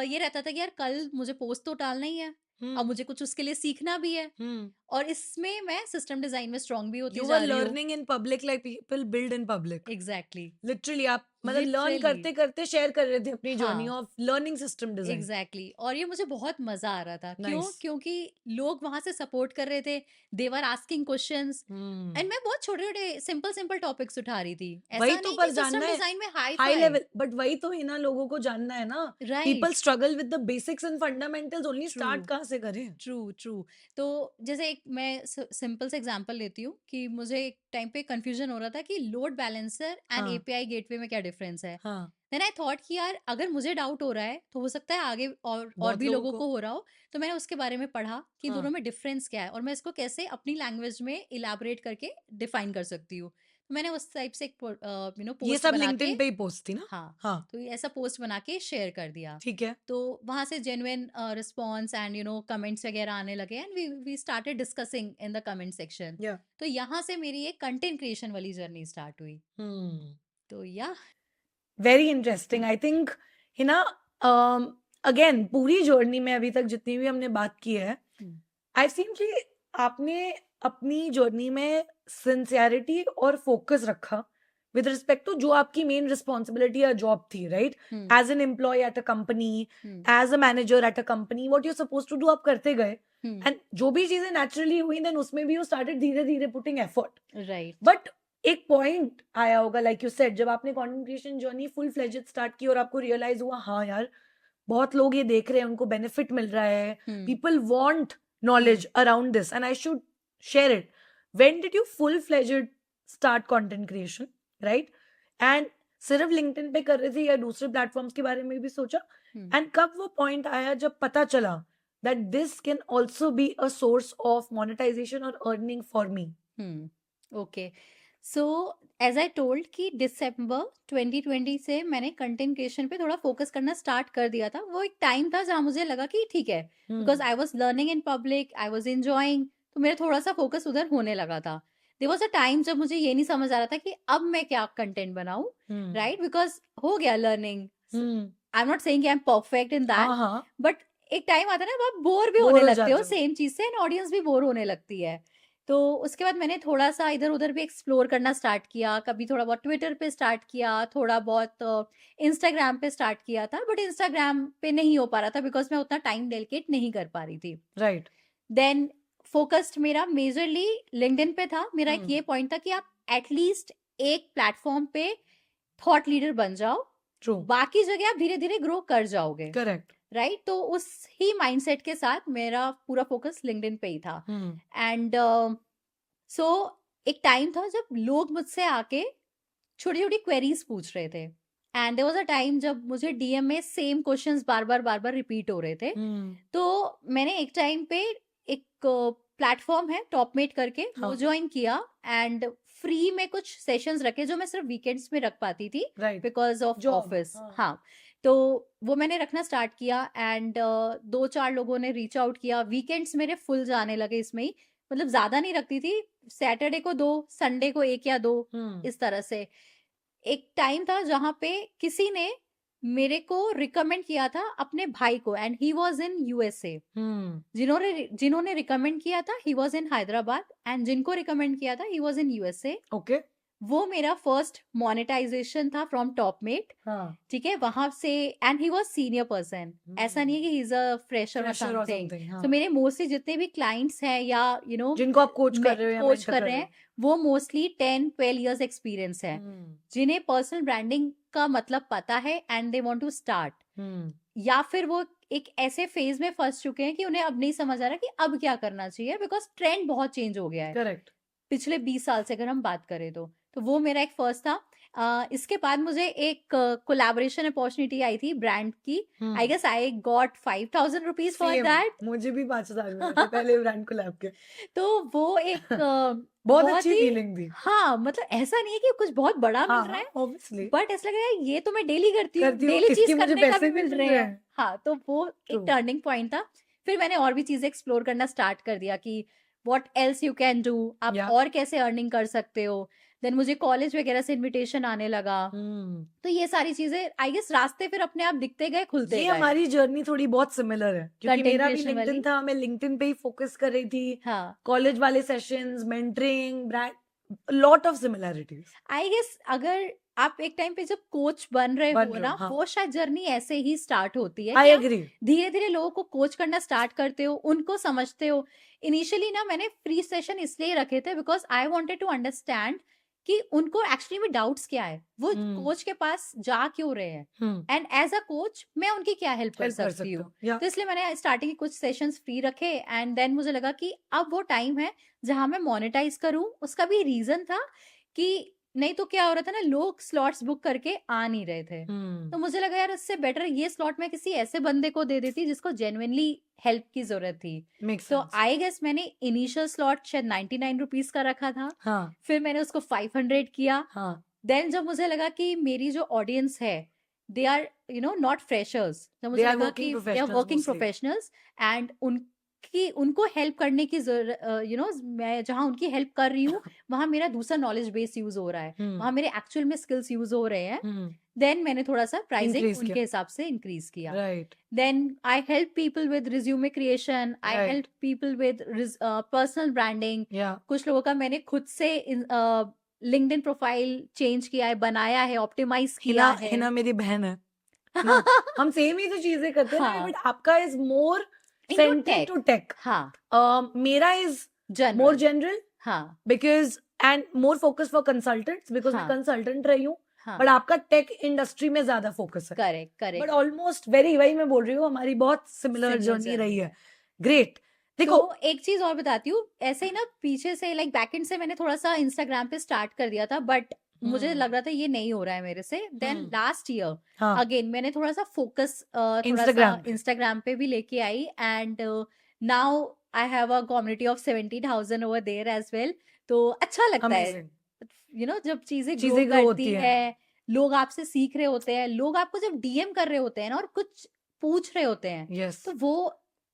ये रहता था कि यार कल मुझे पोस्ट तो डालना ही है, अब हुँ, मुझे कुछ उसके लिए सीखना भी है हुँ। और इसमें मैं सिस्टम डिज़ाइन में स्ट्रॉन्ग भी होती यू वर जा रही हूँ। Learning in public like people build in public. Exactly, literally आप मतलब लर्न लिटरली। करते-करते शेयर कर रहे थे अपनी जर्नी हाँ, of learning system design. Exactly exactly. और ये मुझे बहुत मजा आ रहा था। क्यों? नाइस। क्योंकि लोग वहां से सपोर्ट कर रहे थे, देवर आस्किंग क्वेश्चंस हुँ। एंड मैं बहुत छोटे छोटे सिंपल सिंपल टॉपिक्स उठा रही थी। वही ऐसा तो, नहीं पर कि जानना सिस्टम है डिजाइन में high hi fi. Level, but वही तो है ना, लोगों को जानना है ना। People right. Struggle with the basics and fundamentals only, true, start कहाँ से करें? True, true. तो जैसे एक मैं सिंपल से एग्जांपल लेती हूँ कि मुझे एक टाइम पे कंफ्यूजन हो रहा था कि लोड बैलेंसर एंड हाँ, एपीआई गेटवे में क्या डिफरेंस है। हाँ, देन आई थॉट कि यार अगर मुझे डाउट हो रहा है तो हो सकता है आगे और बहुत भी लोगों लोगों को। को हो रहा हो। तो मैंने उसके बारे में पढ़ा कि हाँ, दोनों में डिफरेंस क्या है और मैं इसको कैसे अपनी लैंग्वेज में इलाबरेट करके डिफाइन कर सकती हूँ। तो मैंने उस टाइप से एक ये पोस्ट सब बना के, लिंक्डइन पे ही पोस्ट थी ना? हाँ, हाँ, तो ये ऐसा पोस्ट बना के शेयर कर दिया। ठीक है। तो वहां से जेन्युइन रिस्पॉन्स एंड कमेंट्स वगैरह आने लगे and we started discussing in the comment section. या तो यहाँ से मेरी एक कंटेंट क्रिएशन वाली जर्नी स्टार्ट हुई। हुँ। तो या वेरी इंटरेस्टिंग। आई थिंक है ना, अगेन पूरी जर्नी में अभी तक जितनी भी हमने बात की है, आई सीन कि आपने अपनी जर्नी में सिंसियरिटी और फोकस रखा विद रिस्पेक्ट टू जो आपकी मेन रिस्पॉन्सिबिलिटी या जॉब थी, right? Hmm, as an employee at a company, hmm, as a manager at a company, what you suppose to do आप करते गए। हम्म, एंड जो भी चीजें नेचुरली हुई, देन उसमें भी यू स्टार्टेड धीरे धीरे पुटिंग एफर्ट। राइट। बट एक पॉइंट आया होगा, लाइक यू सेड, जब आपने content creation journey full fledged start की और आपको रियलाइज हुआ, हाँ यार, बहुत लोग ये देख रहे हैं, उनको बेनिफिट मिल रहा है, hmm, people want hmm, knowledge around this and I should share it. When did you full fledged start content creation, right? And सिर्फ लिंक्डइन पे कर रहे थे या दूसरे प्लेटफॉर्म्स के बारे में भी सोचा? हम्म, एंड कब वो पॉइंट आया जब पता चला that this can also be a source of monetization और earning for me? Okay. So as I told कि दिसंबर 2020 से मैंने कंटेंट क्रिएशन पे थोड़ा फोकस करना स्टार्ट कर दिया था। वो एक टाइम था जहाँ मुझे लगा कि ठीक है, because I was learning in public, I was enjoying, तो मेरा थोड़ा सा फोकस उधर होने लगा था। देर वॉज अ टाइम जब मुझे ये नहीं समझ आ रहा था कि अब मैं क्या कंटेंट बनाऊं, राइट? बिकॉज हो गया learning. I am not saying I am perfect in that, हाँ, हाँ, बट एक टाइम आता है ना, आप बोर भी बोर होने हो लगते हो जाते हो। सेम चीज से एंड ऑडियंस भी बोर होने लगती है। तो उसके बाद मैंने थोड़ा सा इधर उधर भी एक्सप्लोर करना स्टार्ट किया। कभी थोड़ा बहुत ट्विटर पे स्टार्ट किया, थोड़ा बहुत इंस्टाग्राम पे स्टार्ट किया था, बट इंस्टाग्राम पे नहीं हो पा रहा था बिकॉज मैं उतना टाइम डेडिकेट नहीं कर पा रही थी। राइट। देन फोकस्ड मेरा मेजरली लिंक्डइन पे था। मेरा एक ये पॉइंट था कि आप एटलीस्ट एक प्लेटफॉर्म पे थॉट लीडर बन जाओ, ट्रू। बाकी जगह आप धीरे धीरे ग्रो कर जाओगे, करेक्ट। राइट? तो उस ही माइंडसेट के साथ मेरा पूरा फोकस लिंक्डइन पे ही था। एंड सो एक टाइम था जब लोग मुझसे आके छोटी छोटी क्वेरीज पूछ रहे थे and there was a time जब मुझे डीएम में सेम क्वेश्चंस बार बार रिपीट हो रहे थे। तो मैंने एक टाइम पे एक प्लेटफॉर्म है टॉपमेट करके, वो हाँ। ज्वाइन किया एंड फ्री में कुछ सेशंस रखे जो मैं सिर्फ वीकेंड्स में रख पाती थी right. Because of job. Office. हाँ। हाँ, तो वो मैंने रखना स्टार्ट किया एंड 2-4 लोगों ने रीच आउट किया। वीकेंड्स मेरे फुल जाने लगे इसमें ही, मतलब ज्यादा नहीं रखती थी, सैटरडे को 2, संडे को 1 या 2, इस तरह से। एक टाइम था जहां पे किसी ने मेरे को रिकमेंड किया था अपने भाई को and he was in USA. जिन्होंने रिकमेंड किया था he was in Hyderabad and जिनको रिकमेंड किया था he was in USA. Okay. वो मेरा फर्स्ट मोनेटाइजेशन था फ्रॉम टॉपमेट, हाँ, ठीक है, वहां से। And he was senior person, ऐसा नहीं है कि ही इज अ फ्रेशर और फ्रेशर और समथिंग। समथिंग, तो हाँ, मेरे मोस्टली जितने भी क्लाइंट्स हैं या जिनको आप कोच कर रहे हो या कोच मेंटर कर कर रहे रहे हैं, हो। वो मोस्टली 10-12 इयर्स एक्सपीरियंस है, हम्म, जिन्हें पर्सनल ब्रांडिंग का मतलब पता है and they want to start. Hmm, या फिर वो एक ऐसे फेज में फंस चुके हैं कि उन्हें अब नहीं समझ आ रहा कि अब क्या करना चाहिए, बिकॉज ट्रेंड बहुत चेंज हो गया है करेक्ट। पिछले 20 साल से, अगर हम बात करें तो वो मेरा एक फर्स्ट था। इसके बाद मुझे एक कोलैबोरेशन अपॉर्चुनिटी आई थी ब्रांड की। I guess I got 5,000 rupees for same, that. मुझे भी 5,000 मिले थे पहले ब्रांड को लैब के। तो वो एक बहुत बहुत अच्छी ही, फीलिंग थी। हाँ, मतलब ऐसा नहीं है कि कुछ बहुत बड़ा मिल हाँ रहा हाँ, है, ऑब्वियसली बट ऐसा लग रहा है ये तो मैं डेली करती हूँ, करती हूँ, डेली चीज इसकी मुझे करने का पैसे भी भी मिल मिल रहे रहे हैं। हैं। हाँ, तो वो एक ट्रू। टर्निंग पॉइंट था। फिर मैंने और भी चीजें एक्सप्लोर करना स्टार्ट कर दिया कि what else you can do, आप या और कैसे अर्निंग कर सकते हो। देन मुझे कॉलेज वगैरह से इनविटेशन आने लगा। हम्म, तो ये सारी चीजें आई गेस रास्ते फिर अपने आप दिखते गए, खुलते ये गए। हमारी जर्नी थोड़ी बहुत सिमिलर है, क्योंकि कंटेंट मेरा भी क्रिएशन लिंक्डइन वाली। था, मैं लिंक्डइन पे ही फोकस कर रही थी। हाँ, कॉलेज वाले sessions, mentoring, brand, lot of similarities. I guess अगर आप एक टाइम पे जब कोच बन रहे बन हो रहे ना, हो, हाँ, वो शायद जर्नी ऐसे ही स्टार्ट होती है आई कि आप एग्री। धीरे धीरे लोगों को कोच करना स्टार्ट करते हो, उनको समझते हो। इनिशियली ना मैंने फ्री सेशन इसलिए रखे थे because I wanted to understand कि उनको एक्चुअली में डाउट्स क्या है, वो हम्म, कोच के पास जा क्यों रहे हैं, हम्म, एंड एज अ कोच मैं उनकी क्या हेल्प कर हेल्प कर सकती सकते हूँ। हो, या तो इसलिए मैंने स्टार्टिंग के कुछ सेशंस फ्री रखे, एंड देन मुझे लगा कि अब वो टाइम है जहां मैं मोनेटाइज करूं। उसका भी रीजन था कि नहीं तो क्या हो रहा था ना, लोग स्लॉट्स बुक करके आ नहीं रहे थे। तो मुझे लगा यार इससे बेटर ये स्लॉट मैं किसी ऐसे बंदे को दे देती जिसको जेन्युइनली हेल्प की जरूरत थी। मेक तो सेंस। आई गेस मैंने इनिशियल स्लॉट शायद 99 रुपीज का रखा था, हाँ, फिर मैंने उसको 500 किया। हाँ, देन जब मुझे लगा कि मेरी जो ऑडियंस है, दे आर नॉट फ्रेशर्स, जब दे मुझे आर लगा वर्किंग कि they are professionals working mostly. Professionals and उनको हेल्प करने की मैं जहाँ उनकी हेल्प कर रही हूँ वहां मेरा दूसरा नॉलेज बेस यूज हो रहा है, वहां मेरे एक्चुअल में स्किल्स यूज हो रहे हैं। देन मैंने थोड़ा सा प्राइसिंग इंक्रीज किया, उनके हिसाब से इंक्रीज किया। Right, then I help people with resume creation, I right, help people with personal branding. या कुछ लोगों का मैंने खुद से लिंक्डइन प्रोफाइल चेंज किया है, बनाया है, ऑप्टिमाइज किया हिना, है। हिना मेरी बहन है ना, हम सेम ही तो चीजें करते हैं ना, हाँ, बट आपका is more into centred tech. To tech, हाँ, मेरा इज मोर जनरल। जनरल, हाँ, because and more focus for consultants, because मैं हाँ, कंसल्टेंट रही हूँ, हाँ, बट आपका टेक इंडस्ट्री में ज्यादा फोकस है। Correct but correct. Almost very, वही मैं बोल रही हूँ, हमारी बहुत सिमिलर सिमिलर जर्नी रही जर्नी है। है। ग्रेट। देखो, तो एक चीज और बताती हूँ, ऐसे ही ना पीछे से लाइक बैकएंड से मैंने थोड़ा सा इंस्टाग्राम पे स्टार्ट कर दिया था, बट मुझे लग रहा था ये नहीं हो रहा है मेरे से। देन लास्ट ईयर हाँ, अगेन मैंने थोड़ा सा फोकस थोड़ा इंस्टाग्राम सा पे, इंस्टाग्राम पे भी लेके आई, and now I have a community of 70,000 over there as well. तो अच्छा लगता है अमेजिंग, जब चीजें ग्रो चीजें ग्रो होती करती है, है, लोग आपसे सीख रहे होते हैं, लोग आपको जब डीएम कर रहे होते हैं ना और कुछ पूछ रहे होते हैं, यस। तो वो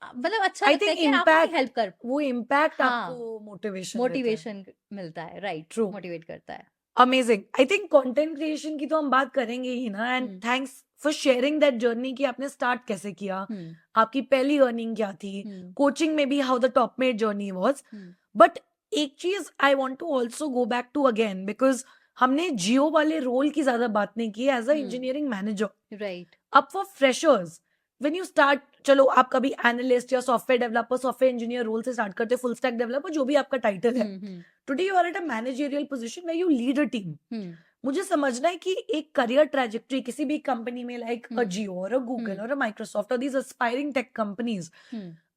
मतलब अच्छा आई लगता है थिंक कि यार आप उनकी इम्पैक्ट, हेल्प कर। वो इम्पैक्ट हाँ, आपको मोटिवेशन देता है। मोटिवेशन मिलता है, राइट, ट्रू, मोटिवेट करता है। Amazing. I think content creation की तो हम बात करेंगे ही ना, and hmm, thanks for sharing that journey कि आपने स्टार्ट कैसे किया, हम्म, आपकी पहली अर्निंग क्या थी, हम्म, कोचिंग में भी how the top made journey was. Hmm, but एक चीज I want to also go back to again, because हमने जियो वाले रोल की ज्यादा बात नहीं की as a engineering manager. Right. अब for freshers, when you start, चलो आप कभी एनालिस्ट या software developer, software engineer role से स्टार्ट करते, फुल स्टैक डेवलपर, जो भी आपका टाइटल है, today you are at a managerial position where you lead a team. मुझे समझना है कि एक करियर ट्रैजेक्टरी किसी भी कंपनी में, लाइक अ जियो और अ गूगल और अ माइक्रोसॉफ्ट और these aspiring tech companies,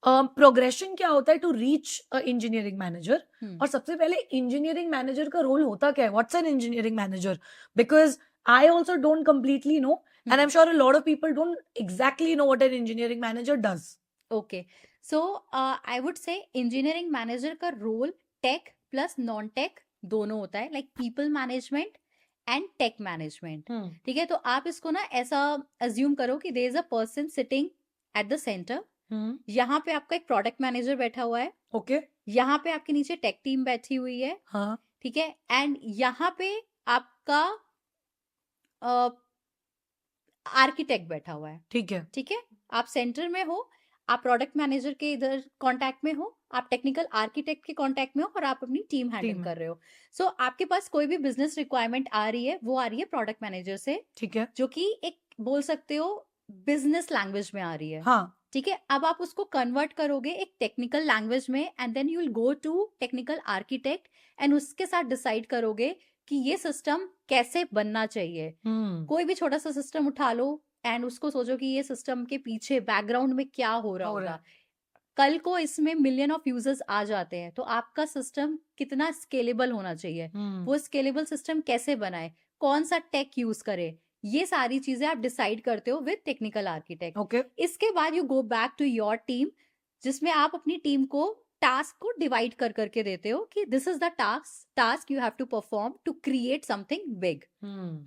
progression क्या होता है to reach a engineering manager, और सबसे पहले इंजीनियरिंग मैनेजर का रोल होता क्या है, what's an engineering manager, because I also don't completely know, and I'm sure a lot of people don't exactly know what an engineering manager does. Okay, so I would say engineering manager का role tech plus non tech दोनों होता है, like people management and tech management. ठीक है, तो आप इसको ना ऐसा अज्यूम करो कि there is a person sitting at the centre. यहाँ पे आपका एक प्रोडक्ट मैनेजर बैठा हुआ है, Okay. यहाँ पे आपके नीचे टेक टीम बैठी हुई है, हाँ, ठीक है, एंड यहाँ पे आपका आर्किटेक्ट बैठा हुआ है। ठीक है, ठीक है, आप सेंटर में हो, आप प्रोडक्ट मैनेजर के इधर कांटेक्ट में हो, आप टेक्निकल आर्किटेक्ट के कांटेक्ट में हो, और आप अपनी टीम हैंडल टीम कर रहे हो। सो आपके पास कोई भी बिजनेस रिक्वायरमेंट आ रही है, वो आ रही है प्रोडक्ट मैनेजर से, ठीक है। जो कि एक बोल सकते हो बिजनेस लैंग्वेज में आ रही है। हाँ। ठीक है, अब आप उसको कन्वर्ट करोगे एक टेक्निकल लैंग्वेज में, and then you will go to technical architect and उसके साथ डिसाइड करोगे कि ये सिस्टम कैसे बनना चाहिए। कोई भी छोटा सा सिस्टम उठा लो एंड उसको सोचो कि ये सिस्टम के पीछे बैकग्राउंड में क्या हो रहा हो रहा होगा। कल को इसमें मिलियन ऑफ यूजर्स आ जाते हैं, तो आपका सिस्टम कितना स्केलेबल होना चाहिए, वो स्केलेबल सिस्टम कैसे बनाए, कौन सा टेक यूज करे, ये सारी चीजें आप डिसाइड करते हो विद टेक्निकल आर्किटेक्ट। ओके। इसके बाद you go back to your team, जिसमें आप अपनी टीम को टास्क को डिवाइड कर करके देते हो कि this is the task you have to perform to create something big.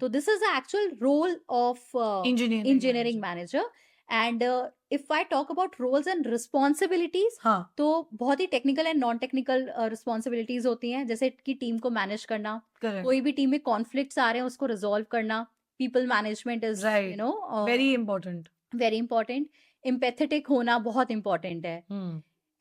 तो this is the actual role of engineering manager. And if I talk about roles and responsibilities, हाँ। तो बहुत ही technical and non technical responsibilities होती हैं, जैसे कि team को मैनेज करना, करेक्ट। कोई भी टीम में कॉन्फ्लिक्ट्स आ रहे हैं उसको रिजॉल्व करना, people management is Right. You know very important. Very important. Empathetic होना बहुत इंपॉर्टेंट है।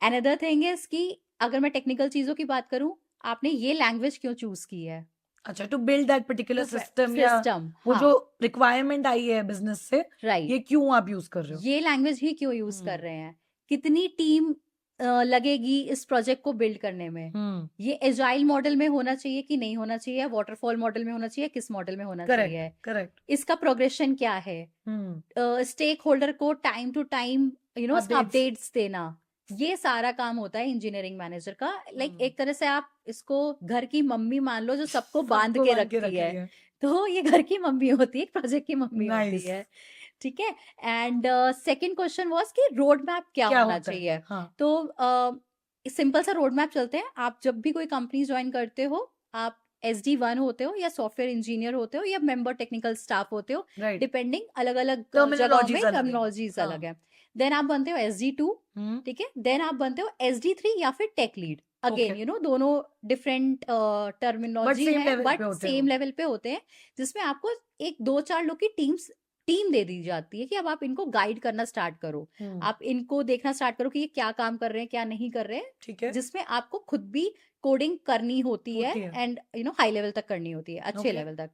अनदर थिंग इज कि अगर मैं टेक्निकल चीजों की बात करूं, आपने ये लैंग्वेज क्यों चूज की है, अच्छा, to build that particular system या सिस्टम, वो जो रिक्वायरमेंट आई है बिजनेस से, राइट, ये क्यों आप यूज कर रहे हो? ये लैंग्वेज ही क्यों यूज कर रहे हैं, कितनी टीम लगेगी इस प्रोजेक्ट को बिल्ड करने में, ये एजाइल मॉडल में होना चाहिए कि नहीं होना चाहिए, वाटरफॉल मॉडल में होना चाहिए, किस मॉडल में होना चाहिए, करेक्ट। इसका प्रोग्रेशन क्या है, स्टेक होल्डर को टाइम टू टाइम अपडेट्स देना, ये सारा काम होता है इंजीनियरिंग मैनेजर का। लाइक एक तरह से आप इसको घर की मम्मी मान लो, जो सबको बांध के रखती है। तो ये घर की मम्मी होती है, प्रोजेक्ट की मम्मी होती है। ठीक है। एंड सेकंड क्वेश्चन वाज कि रोड मैप क्या होना चाहिए। तो सिंपल सा रोड मैप चलते हैं। आप जब भी कोई कंपनी ज्वाइन करते हो, आप SD1 होते हो या सॉफ्टवेयर इंजीनियर होते हो या मेंबर टेक्निकल स्टाफ होते हो, डिपेंडिंग अलग अलग जगहों में टर्मिनोलॉजीज अलग है। देन आप बनते हो SD2, ठीक है। देन आप बनते हो SD3 या फिर tech lead. Again you know दोनों डिफरेंट टर्मिनोलॉजी है, बट सेम लेवल पे होते हैं, जिसमें आपको एक 2-4 लोग की टीम दे दी जाती है कि अब आप इनको गाइड करना स्टार्ट करो, आप इनको देखना स्टार्ट करो कि ये क्या काम कर रहे हैं, क्या नहीं कर रहे हैं। ठीक है। जिसमें आपको खुद भी कोडिंग करनी होती है and you know high level तक करनी होती है, अच्छे लेवल तक।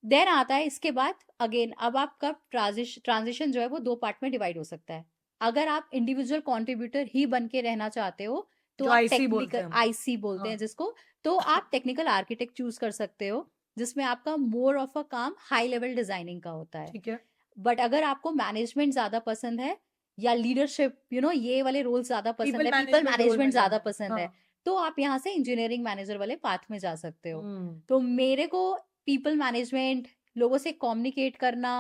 देन आता है इसके बाद अगेन, अब आपका ट्रांजिशन जो है वो 2 पार्ट में डिवाइड हो सकता है। अगर आप इंडिविजुअल कॉन्ट्रीब्यूटर ही बन के रहना चाहते हो, तो आप टेक्निकल IC बोलते हैं जिसको, तो आप टेक्निकल आर्किटेक्ट चूज कर सकते हो, जिसमें आपका मोर ऑफ अ काम हाई लेवल डिजाइनिंग का होता है। ठीक है। बट अगर आपको मैनेजमेंट ज्यादा पसंद है या लीडरशिप, यू नो ये वाले रोल ज्यादा पसंद है, पीपल मैनेजमेंट ज्यादा पसंद है, तो आप यहाँ से इंजीनियरिंग मैनेजर वाले पाथ में जा सकते हो। तो मेरे को पीपल मैनेजमेंट, लोगों से कम्युनिकेट करना,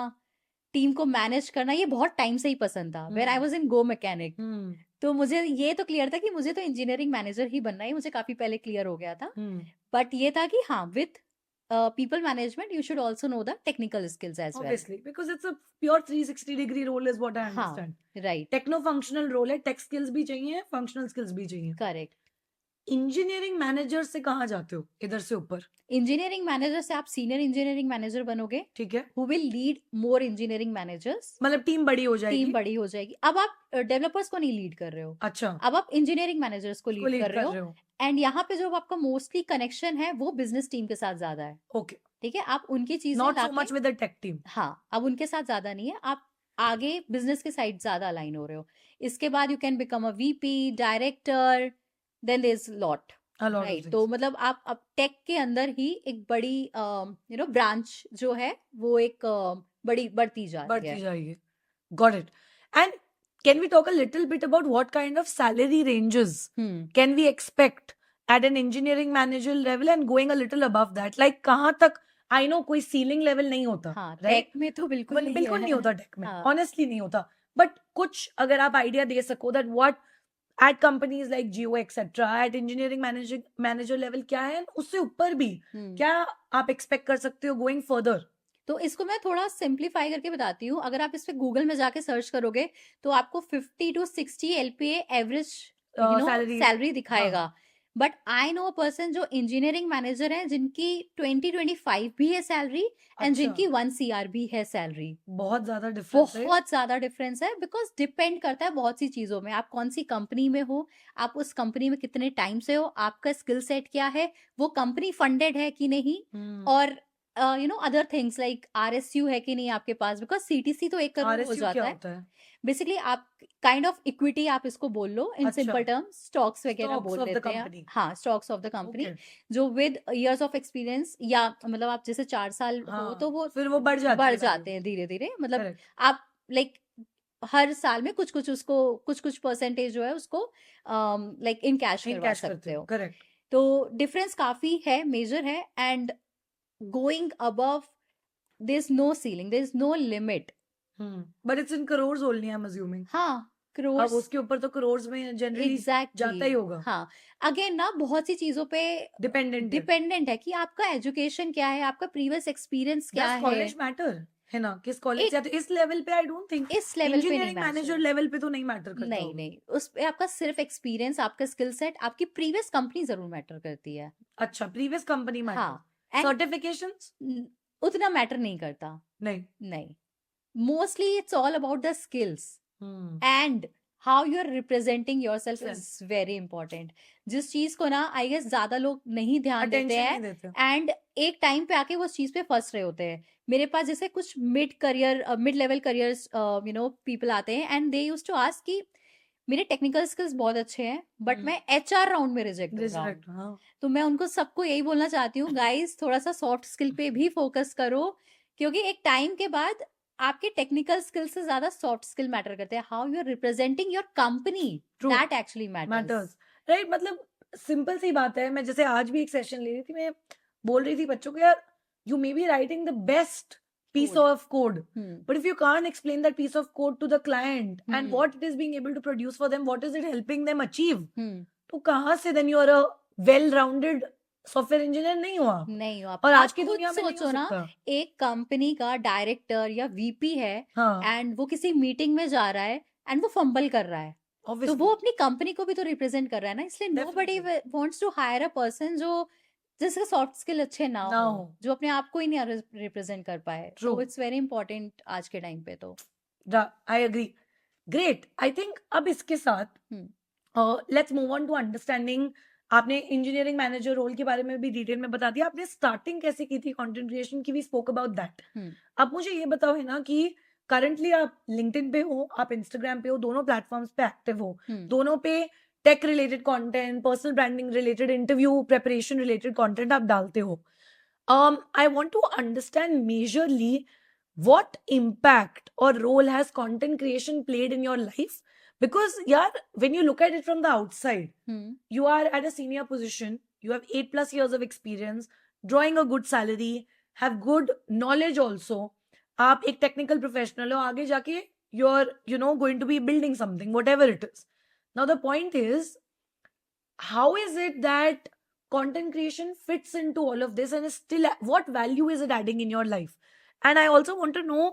टीम को मैनेज करना, ये बहुत टाइम से ही पसंद था। When I was in go mechanic, तो मुझे ये तो क्लियर था कि मुझे तो इंजीनियरिंग मैनेजर ही बनना है, मुझे काफी पहले क्लियर हो गया था। बट ये था कि हाँ, with people management you should also know the technical skills as obviously because it's a pure 360 degree role is what I understand. Right. techno functional role है, tech skills भी चाहिए, functional skills भी चाहिए। Correct. Engineering manager से कहाँ जाते हो, इधर से ऊपर? इंजीनियरिंग मैनेजर से आप सीनियर इंजीनियरिंग मैनेजर बनोगे। ठीक है। Who will lead more engineering managers, मतलब टीम बड़ी हो जाएगी। टीम बड़ी हो जाएगी। अब आप डेवलपर्स को नहीं लीड कर रहे हो, अच्छा, अब आप इंजीनियरिंग मैनेजर्स को लीड कर रहे हो। एंड यहाँ पे जो आपका मोस्टली कनेक्शन है वो बिजनेस टीम के साथ ज्यादा है। ओके, ठीक है। आप उनकी चीजें not so much with the tech team. हाँ, अब उनके साथ ज्यादा नहीं है, आप आगे बिजनेस के साइड ज्यादा अलाइन हो रहे हो। इसके बाद you can become a VP, director, then there is lot. Right. तो मतलब आप अब टेक के अंदर ही एक बड़ी यू नो ब्रांच जो है वो एक बड़ी बढ़ती जाएगी। Got it. And can we talk a little bit about what kind of salary ranges can we expect at an engineering manager level and going a little above that? Like कहाँ तक? I know कोई ceiling level नहीं होता। हाँ, take में तो बिल्कुल नहीं होता टेक में, honestly नहीं होता। But कुछ अगर आप आइडिया दे सको that what at companies like Jio etc at engineering manager level क्या है, उससे ऊपर भी क्या आप एक्सपेक्ट कर सकते हो going further? तो इसको मैं थोड़ा सिंप्लीफाई करके बताती हूँ। अगर आप इस पे गूगल में जाके सर्च करोगे तो आपको 50 to 60 LPA एवरेज सैलरी दिखाएगा। But I know a person जो इंजीनियरिंग मैनेजर है जिनकी 20-25 भी है सैलरी एंड अच्छा जिनकी 1 CR भी है सैलरी। बहुत ज्यादा डिफरेंस है बहुत ज्यादा डिफरेंस है बिकॉज डिपेंड करता है बहुत सी चीजों में, आप कौन सी कंपनी में हो, आप उस कंपनी में कितने टाइम से हो, आपका स्किल सेट क्या है, वो कंपनी फंडेड है कि नहीं, और अदर थिंग्स लाइक RSU है कि नहीं आपके पास, बिकॉज CTC तो 1 करोड़ हो RSU क्या जाता है। होता है बेसिकली आप काइंड ऑफ इक्विटी आप इसको बोल लो, इन अच्छा सिंपल टर्म्स स्टॉक्स वगैरह स्टॉक्स बोल ऑफ द लेते हैं। कंपनी हाँ, stocks of the company, okay जो विद इयर्स ऑफ एक्सपीरियंस या मतलब आप जैसे 4 साल हो हाँ तो वो फिर वो बढ़ जाती बढ़ है वैल्यू जाते हैं धीरे धीरे, मतलब करेक्ट आप लाइक हर साल में कुछ कुछ उसको कुछ कुछ परसेंटेज जो है उसको लाइक इन कैश इन करवा कैश करते सकते हो हो। करेक्ट तो डिफरेंस काफी है, मेजर है, and going above there is no ceiling, there is no limit. But it's in crores only I am assuming हाँ, अब क्रोर्स, उसके ऊपर तो करोर्स में जनरली एग्जैक्टली जाता ही होगा हाँ। अगेन ना बहुत सी चीजों पे डिपेंडेंट है डिपेंडेंट है कि आपका एजुकेशन क्या है, आपका प्रीवियस एक्सपीरियंस क्या डज है। कॉलेज मैटर है ना किस कॉलेज एक से आते इस लेवल पे आई डोंट थिंक इस लेवल पे नहीं इंजीनियरिंग मैनेजर मैटर, लेवल पे तो नहीं मैटर करता नहीं होगा नहीं, उस पे आपका सिर्फ एक्सपीरियंस, आपका स्किल सेट, आपकी प्रीवियस कंपनी जरूर मैटर करती है। अच्छा प्रीवियस कंपनी हाँ, मैटर एंड सर्टिफिकेशंस उतना मैटर नहीं करता, नहीं नहीं। Mostly it's all about the skills hmm and how you are representing yourself Self. Is very important. जिस चीज को ना आई गेस ज्यादा लोग नहीं ध्यान देते अटेंशन हैं, नहीं देते एंड एक टाइम पे आके वो उस चीज पे फंस रहे होते हैं। मेरे पास जैसे कुछ मिड लेवल करियर्स पीपल आते हैं and they use to ask कि मेरे टेक्निकल स्किल्स बहुत अच्छे हैं बट मैं HR राउंड में रिजेक्ट हो रहा हूँ। रिस्पेक्ट हाँ तो मैं उनको सबको यही बोलना चाहती हूँ, गाइस थोड़ा सा सॉफ्ट स्किल पे भी फोकस करो, क्योंकि एक टाइम के बाद आपके टेक्निकल स्किल से ज्यादा सॉफ्ट स्किल मैटर करते हैं। How you are representing your company, True. That actually matters. Matters right मतलब सिंपल सी बात है मैं जैसे आज भी एक सेशन ले रही थी मैं बोल रही थी बच्चों को यार you may be writing the best piece Code. of code but if you can't explain that piece of code to the client and what it is being able to produce for them what is it helping them achieve तो कहाँ से then you are a well rounded software engineer नहीं हुआ नहीं हो और आज आप की खुद दुनिया में नहीं हो सोचो ना, सकता एक कंपनी का डायरेक्टर या VP है हाँ एंड वो किसी मीटिंग में जा रहा है एंड वो फंबल कर रहा है, तो obviously वो अपनी कंपनी को भी तो रिप्रेजेंट कर रहा है ना। इसलिए nobody Definitely. Wants to hire a person जो जिसके सॉफ्ट स्किल अच्छे ना ना हो, हो। जो अपने आप को ही नहीं रिप्रेजेंट कर पाए। True. तो इट्स वेरी इंपॉर्टेंट आज के टाइम पे तो। I agree great I think अब इसके साथ let's move on to understanding आपने इंजीनियरिंग मैनेजर रोल के बारे में भी डिटेल में बता दिया आपने स्टार्टिंग कैसे की थी कंटेंट क्रिएशन की वी स्पोक अबाउट दैट अब मुझे ये बताओ है ना कि करंटली आप लिंक्डइन पे हो आप इंस्टाग्राम पे हो दोनों प्लेटफॉर्म्स पे एक्टिव हो दोनों पे tech related content personal branding related interview preparation related content आप डालते हो I want to understand majorly what impact or role has content creation played in your life because yeah when you look at it from the outside you are at a senior position you have 8+ years of experience drawing a good salary have good knowledge also आप एक technical professional हो आगे जाके you're going to be building something whatever it is now the point is how is it that content creation fits into all of this and is still what value is it adding in your life and I also want to know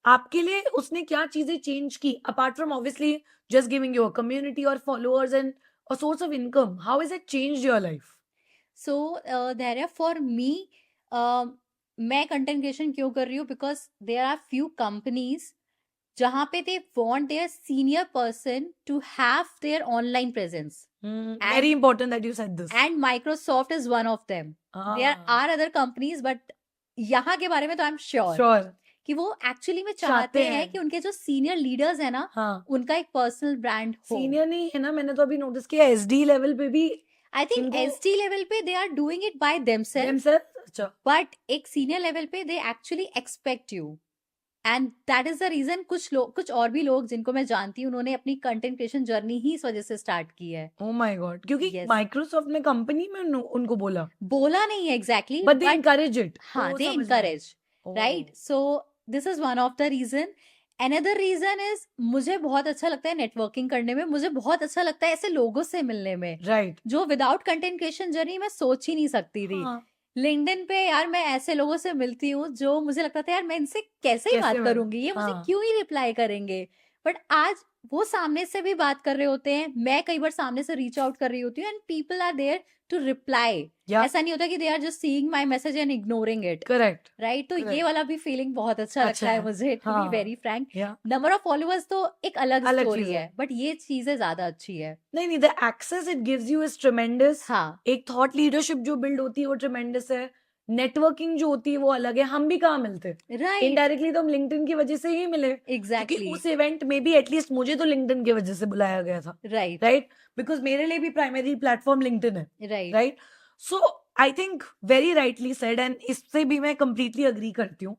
आपके लिए उसने क्या चीजें change की apart from obviously just giving you a community or followers and a source of income how has it changed your life so there for me मैं content creation क्यों कर रही हूँ because there are few companies जहां पे they want their senior person to have their online presence very important that you said this and Microsoft is one of them. There are other companies but यहाँ के बारे में तो आई am sure कि वो actually में चाहते हैं कि उनके जो सीनियर लीडर्स है ना उनका एक पर्सनल ब्रांड हो। सीनियर नहीं है ना मैंने तो अभी नोटिस किया SD लेवल पे भी आई थिंक SD लेवल पे they are doing it by themselves अच्छा बट एक सीनियर लेवल पे they actually expect you and that is the reason कुछ और भी लोग जिनको मैं जानती हूँ उन्होंने अपनी कंटेंट क्रिएशन जर्नी ही इस वजह से स्टार्ट की है। ओह माय गॉड क्योंकि माइक्रोसॉफ्ट ने कंपनी में उनको बोला नहीं है exactly but they encourage it हाँ they encourage right so this is one of the reason. Another reason is मुझे बहुत अच्छा लगता है नेटवर्किंग करने में, मुझे बहुत अच्छा लगता है ऐसे लोगों से मिलने में राइट जो विदाउट कंटेंट क्रिएशन जर्नी मैं सोच ही नहीं सकती थी। लिंक्डइन पे यार मैं ऐसे लोगों से मिलती हूँ जो मुझे लगता था यार मैं इनसे कैसे ही बात करूंगी, ये मुझे क्यों ही रिप्लाई करेंगे, बट आज वो सामने से भी बात कर रहे होते हैं, मैं कई बार सामने से रीच आउट कर रही होती हूँ, and people are there to reply. Yeah, ऐसा नहीं होता कि they are just seeing my message and ignoring it, correct. Right? तो ये Correct. वाला भी फीलिंग बहुत अच्छा लगता अच्छा है है. मुझे, टू बी हाँ. Very Frank. Yeah. Number of followers तो एक अलग अलग स्टोरी चीज है, है. बट ये चीजें ज्यादा अच्छी है. नहीं, the access it gives you is tremendous. हाँ, एक थॉट लीडरशिप जो बिल्ड होती है वो ट्रेमेंडस है. नेटवर्किंग जो होती है वो अलग है. हम भी कहाँ मिलते? राइट, इनडायरेक्टली तो हम लिंक्डइन की वजह से ही मिले, क्योंकि एग्जैक्टली, उस इवेंट में भी एटलीस्ट मुझे तो लिंक्डइन की वजह से बुलाया गया था, राइट, राइट? बिकॉज मेरे लिए भी प्राइमरी प्लेटफॉर्म लिंक्डइन है, right. Right? So I think very rightly said, and इससे भी मैं कंप्लीटली अग्री करती हूँ.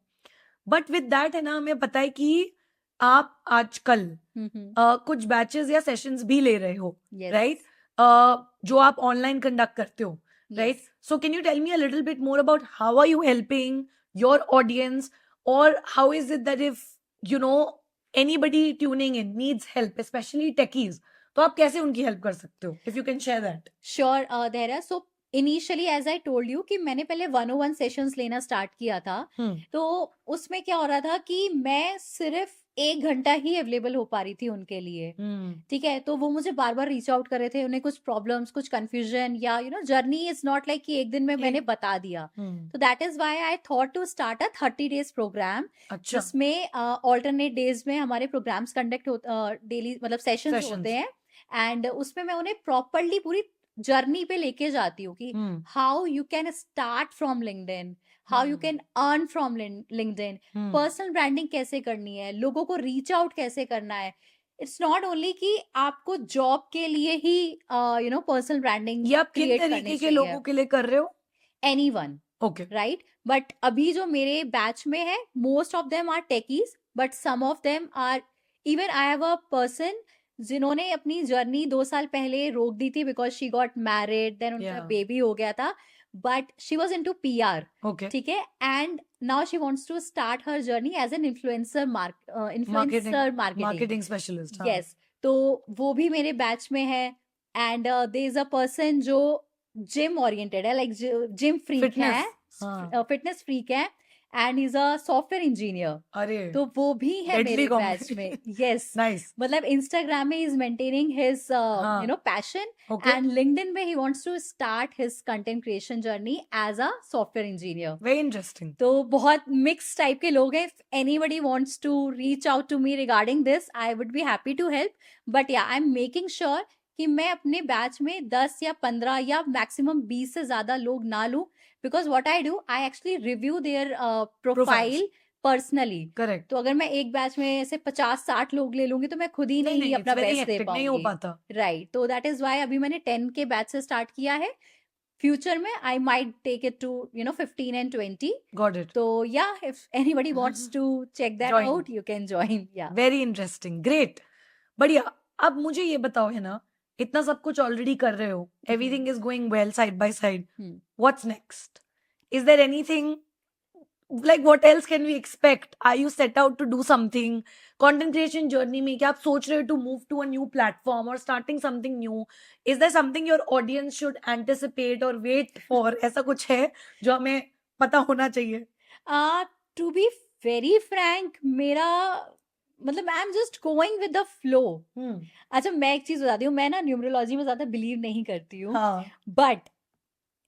बट विद दैट है ना, हमें पता है कि आप आजकल कुछ बैचेस या सेशंस भी ले रहे हो, यस, राइट? जो आप ऑनलाइन कंडक्ट करते हो, right? So can you tell me a little bit more about how are you helping your audience, or how is it that if you know anybody tuning in needs help, especially techies, तो आप कैसे उनकी help कर सकते हो? If you can share that. Sure देहरा. So initially as I told you कि मैंने पहले 101 सेशंस लेना स्टार्ट किया था. तो उसमें क्या हो रहा था कि मैं सिर्फ 1 घंटा ही अवेलेबल हो पा रही थी उनके लिए, ठीक है? तो वो मुझे बार बार रीच आउट कर रहे थे, उन्हें कुछ प्रॉब्लम्स, कुछ कंफ्यूजन, या जर्नी इज नॉट लाइक कि एक दिन में मैंने बता दिया. तो that is why I thought to start a 30 days programme, अच्छा. जिसमें ऑल्टरनेट डेज में हमारे प्रोग्राम्स कंडक्ट डेली, मतलब सेशंस Sessions. होते हैं. एंड उसमें मैं उन्हें प्रॉपरली पूरी जर्नी पे लेके जाती हूँ कि how you can start from LinkedIn, how you can earn from LinkedIn, personal branding कैसे करनी है, लोगों को रीच आउट कैसे करना है. इट्स नॉट ओनली कि आपको जॉब के लिए ही पर्सनल ब्रांडिंग ये आप किन क्रिएट तरीके करनी के चाहिए. लोगों के लिए कर रहे हो? Anyone, okay. राइट? बट अभी जो मेरे बैच में है, most of them are techies, but some of them are, even I have a person जिन्होंने अपनी जर्नी 2 साल पहले रोक दी थी because she got married, then उनका Yeah. बेबी हो गया था, but she was into PR, okay. ठीक है? And now she wants to start her journey as an influencer marketing. Marketing specialist. Yes, तो वो भी मेरे बैच में है. And there is a person जो जिम ओरिएंटेड है, लाइक जिम फ्रीक है, फिटनेस फ्रीक है, and is a software engineer. अरे, तो वो भी है Deadly मेरे combo. बैच में. Yes, nice. मतलब इंस्टाग्राम में is maintaining his passion, okay. And LinkedIn में ही wants to start his content creation journey as a software engineer. Very interesting. तो बहुत मिक्स टाइप के लोग हैं. Anybody wants to reach out to me regarding this, I would be happy to help. But yeah, I am making sure कि मैं अपने batch में 10 या 15 या मैक्सिमम 20 से ज्यादा लोग ना लूं, because what I do, I actually review there profile personally. Correct. तो अगर मैं एक बैच में ऐसे 50-60 लोग ले लूंगी तो मैं खुद ही नहीं अपना बेस्ट दे नहीं हो पाऊंगी, पाता. राइट? तो दैट इज व्हाई अभी मैंने 10 के बैच से स्टार्ट किया है. फ्यूचर में I might take it to 15 and 20. Got it. तो yeah, if anybody wants to check that Join. Out, you can join. Yeah, very interesting. Great. बढ़िया. अब मुझे ये बताओ, है ना, इतना सब कुछ ऑलरेडी कर रहे हो, everything is going well side by side, what's next? Is there anything, like what else can we expect? Are you set out to do something? Content creation journey में क्या आप सोच रहे हो to move to a new platform or starting something new? Is there something your audience should anticipate or wait for? ऐसा कुछ है जो हमें पता होना चाहिए? टू बी वेरी फ्रैंक, मेरा मतलब I am just going with the flow. अच्छा, मैं एक चीज बताती हूँ, मैं ना न्यूमरोलॉजी में ज्यादा बिलीव नहीं करती हूँ, हाँ, बट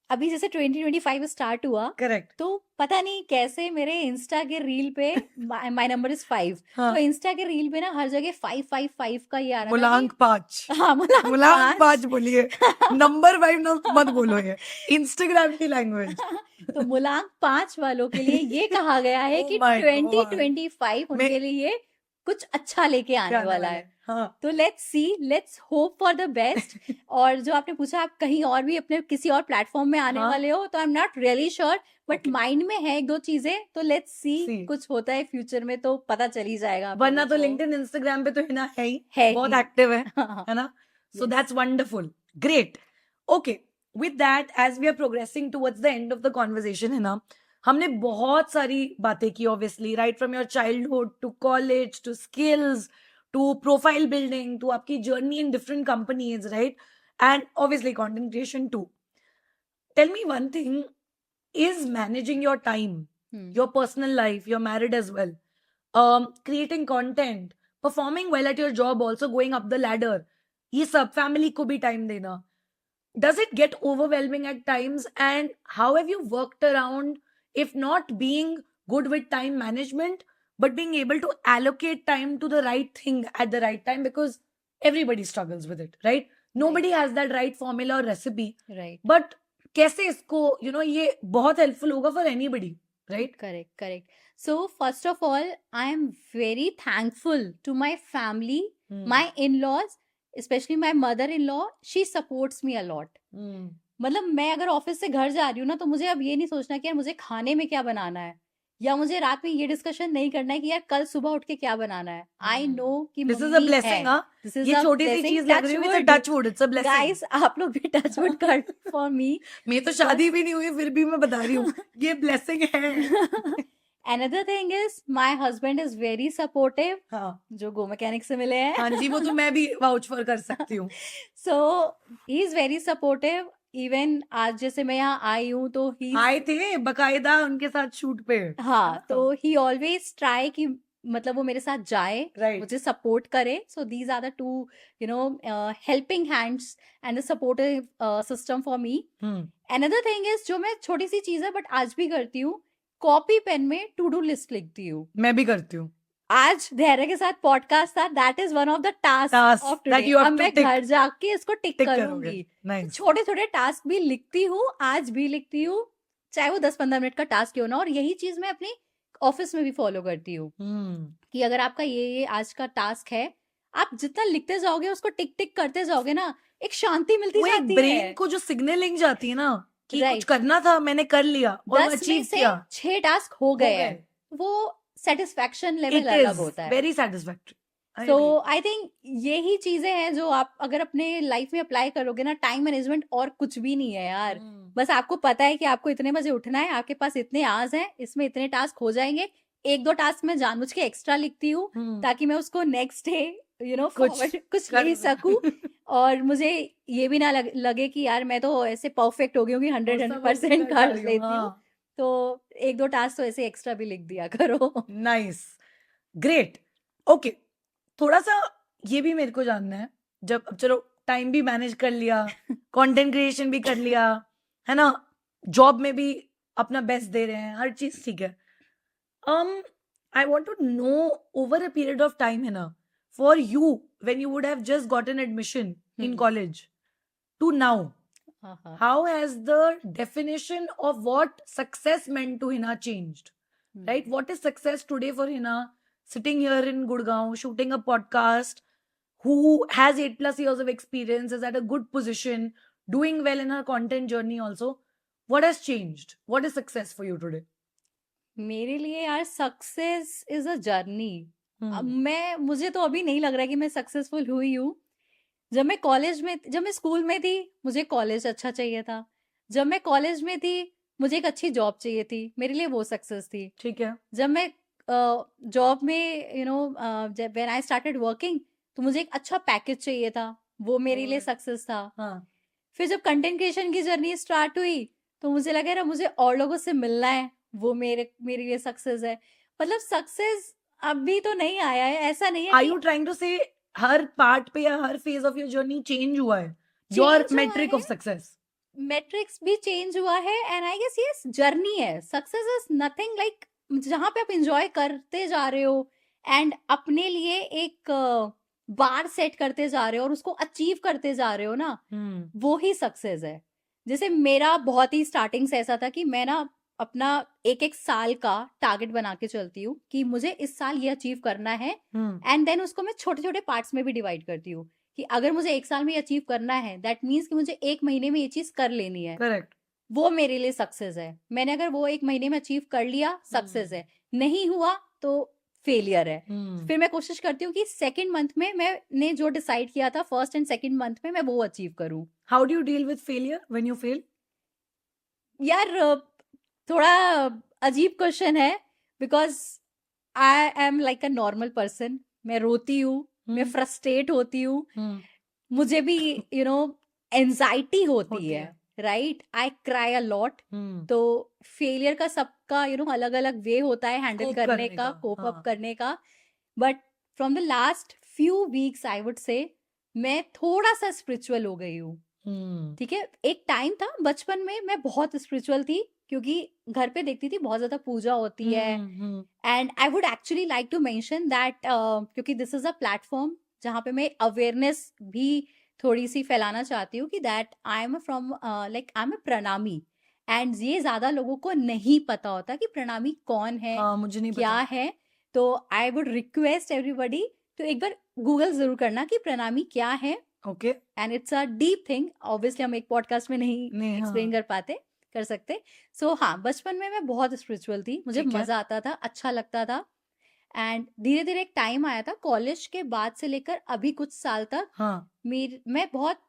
अभी जैसे 2025 स्टार्ट हुआ, करेक्ट. तो पता नहीं कैसे मेरे इंस्टा के रील पे माय नंबर इज 5. हाँ. तो इंस्टा के रील पे ना हर जगह 555 का ही आ रहा था मुलांक 5. कि, हाँ, मुलांक 5 बोलिए. नंबर 5 ना मत बोलो, ये इंस्टाग्राम की लैंग्वेज. तो मुलांक 5 वालों के लिए ये कहा गया है Oh कि my God. 2025 उनके लिए कुछ अच्छा लेके आने वाला है. हाँ. तो let's see, let's hope for the best. और जो आपने पूछा, आप कहीं और भी अपने किसी और प्लेटफॉर्म में आने हाँ. वाले हो, तो आई am not really sure, but Okay. Mind में है 1-2 चीजें. तो लेट्स सी, See. कुछ होता है फ्यूचर में तो पता चल ही जाएगा आप वरना लोगों तो को. लिंक्डइन, इंस्टाग्राम पे तो हिना है ही, है बहुत ही. एक्टिव है हाँ, है ना? So Yes. that's wonderful. Great. Okay. With that, as we are progressing towards the end of the conversation, है ना, हमने बहुत सारी बातें की, obviously, right from your childhood to college to skills to profile building to आपकी journey in different companies, right? And obviously content creation too. Tell me one thing, is managing your time, Hmm. your personal life, you're married as well, creating content, performing well at your job, also going up the ladder, ये सब family को भी time देना. Does it get overwhelming at times, and how have you worked around, if not being good with time management, but being able to allocate time to the right thing at the right time? Because everybody struggles with it, right? Nobody has that right formula or recipe, Right. but कैसे इसको ये बहुत helpful होगा for anybody, right? Correct. So first of all, I am very thankful to my family, my in-laws, especially my mother-in-law. She supports me a lot. मतलब मैं अगर office से घर जा रही हूँ ना, तो मुझे अब ये नहीं सोचना कि यार मुझे खाने में क्या बनाना है, या मुझे रात में ये डिस्कशन नहीं करना है कि यार कल सुबह उठ के क्या बनाना है. आई नो कि This is a mummy blessing, है. हाँ? This is ये a छोटी सी blessing. चीज लग रही है, it's a touch wood, it's a blessing. Guys, आप लोग भी टच वुड कर फॉर मी. मैं तो शादी भी नहीं हुई, फिर भी मैं बता रही हूँ ये ब्लेसिंग है. Another thing is, my husband is very supportive. हाँ जो गो मैकेनिक से मिले हैं. हाँ जी, वो तो मैं भी वाउच फॉर कर सकती हूँ. So he is very supportive. Even आज जैसे मैं यहाँ आई हूँ तो he आए थे बकायदा उनके साथ शूट पे. हाँ, तो he always try कि मतलब वो मेरे साथ जाए, Right. मुझे सपोर्ट करे. So these are the two helping hands and the supportive system for me. Another thing is, जो मैं छोटी सी चीज है बट आज भी करती हूँ, कॉपी पेन में टू डू लिस्ट लिखती हूँ. मैं भी करती हूँ. आज धैर्य के साथ पॉडकास्ट था, that is one of the task of that today. you have अब to मैं tick. घर जाके इसको टिक टिक करूंगी. करोगे. Nice. छोटे छोटे टास्क भी लिखती हूँ, आज भी लिखती हूँ, चाहे वो 10-15 मिनट का टास्क क्यों ना. और यही चीज मैं अपनी ऑफिस में भी फॉलो करती हूँ कि अगर आपका ये आज का टास्क है, आप जितना लिखते जाओगे, उसको टिक टिक करते जाओगे ना, एक शांति मिलती वो एक जाती ब्रेन है. को जो सिग्नलिंग जाती है ना कि Right. कुछ करना था, मैंने कर लिया और 10 में अचीव से किया, 6 टास्क हो गए हैं, वो सेटिस्फैक्शन लेवल इट अलग इज होता है. Very satisfactory. So I think यही चीजें हैं जो आप अगर अपने लाइफ में अप्लाई करोगे ना. टाइम मैनेजमेंट और कुछ भी नहीं है यार. बस आपको पता है कि आपको इतने बजे उठना है, आपके पास इतने आवर्स हैं, इसमें इतने टास्क हो जाएंगे. 1-2 टास्क मैं जानबूझ के एक्स्ट्रा लिखती हूँ ताकि मैं उसको नेक्स्ट डे कुछ ले सकूं. और मुझे ये भी ना लगे कि यार मैं तो ऐसे परफेक्ट हो गई हूँ कि 100% कर लेती हूँ. तो 1-2 टास्क तो ऐसे एक्स्ट्रा भी लिख दिया करो. Nice, great. ओके, थोड़ा सा ये भी मेरे को जानना है, जब अब चलो टाइम भी मैनेज कर लिया, कंटेंट क्रिएशन भी कर लिया, है ना, जॉब में भी अपना बेस्ट दे रहे हैं, हर चीज ठीक है. I want to know over a period of time, है ना, for you when you would have just gotten admission in college to now, how has the definition of what success meant to Hina changed? Right? What is success today for Hina, sitting here in Gurgaon, shooting a podcast, who has 8+ years of experience, is at a good position, doing well in her content journey also? What has changed? What is success for you today? मेरे लिए यार success is a journey. मुझे तो अभी नहीं लग रहा कि मैं सक्सेसफुल हुई हूँ. जब मैं स्कूल में थी, मुझे कॉलेज अच्छा चाहिए था. जब मैं कॉलेज में थी, मुझे एक अच्छी जॉब चाहिए थी. मेरे लिए वो सक्सेस थी. ठीक है. जब मैं जॉब में जब व्हेन आई स्टार्टेड वर्किंग, तो मुझे एक अच्छा पैकेज चाहिए था. वो मेरे लिए सक्सेस था. फिर जब कंटेंट क्रिएशन की जर्नी स्टार्ट हुई, तो मुझे लगा यार मुझे और लोगों से मिलना है, वो मेरे लिए सक्सेस है. मतलब सक्सेस अभी तो नहीं आया है, ऐसा नहीं है. Are you trying to say हर पार्ट पे या हर phase of your journey change हुआ है? Your metric of success, metrics भी चेंज हुआ है. And I guess yes, journey है. सक्सेस इज नथिंग लाइक जहां पे आप एंजॉय करते जा रहे हो एंड अपने लिए एक बार सेट करते जा रहे हो और उसको अचीव करते जा रहे हो ना, वो ही सक्सेस है. जैसे मेरा बहुत ही स्टार्टिंग से ऐसा था कि मैं ना अपना एक साल का टारगेट बना के चलती हूँ कि मुझे इस साल ये अचीव करना है. एंड देन उसको मैं छोटे छोटे पार्ट्स में भी डिवाइड करती हूँ कि अगर मुझे 1 साल में अचीव करना है, दैट मीन्स कि मुझे 1 महीने में ये चीज कर लेनी है. करेक्ट. वो मेरे लिए सक्सेस है. मैंने अगर वो 1 महीने में अचीव कर लिया, सक्सेस है. नहीं हुआ तो फेलियर है. फिर मैं कोशिश करती हूँ कि 2nd मंथ में मैंने जो डिसाइड किया था 1st एंड 2nd मंथ में मैं वो अचीव करूँ. How do you deal with failure when you fail? यार थोड़ा अजीब क्वेश्चन है, because I am like a normal person. मैं रोती हूँ, मैं फ्रस्ट्रेट होती हूँ, मुझे भी एंजाइटी होती है. Right, I cry a lot. तो फेलियर का सबका अलग अलग वे होता है हैंडल करने का, कोप अप करने का. But from the last few weeks I would से मैं थोड़ा सा स्पिरिचुअल हो गई हूँ. ठीक है, एक टाइम था बचपन में मैं बहुत स्पिरिचुअल थी क्योंकि घर पे देखती थी बहुत ज्यादा पूजा होती है. And I would actually like to mention that क्योंकि दिस इज अ प्लेटफॉर्म जहाँ पे मैं अवेयरनेस भी थोड़ी सी फैलाना चाहती हूँ कि that I am from like I am a Pranami. And ये ज्यादा लोगों को नहीं पता होता कि प्रणामी कौन है, हाँ, मुझे नहीं क्या पता. है. तो आई वुड रिक्वेस्ट एवरीबडी तो एक बार गूगल जरूर करना कि प्रणामी क्या है. Okay. And it's a deep thing, obviously हम एक पॉडकास्ट में नहीं नहीं, एक्सप्लेन हाँ. कर सकते. सो हाँ, बचपन में मैं बहुत स्पिरिचुअल थी, मुझे ठीक है. मजा आता था, अच्छा लगता था. एंड धीरे धीरे एक टाइम आया था कॉलेज के बाद से लेकर अभी कुछ साल तक हाँ. मैं बहुत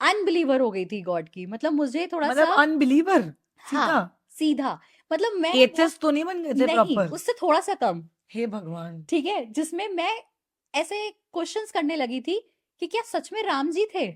अनबिलीवर हो गई थी गॉड की. मतलब मुझे थोड़ा मतलब सा अनबिलीवर सीधा. हाँ, सीधा. मतलब मैं एथिस्ट तो नहीं बन गए थे नहीं, प्रॉपर? उससे थोड़ा सा कम. हे भगवान. ठीक है, जिसमें मैं ऐसे क्वेश्चंस करने लगी थी कि क्या सच में राम जी थे,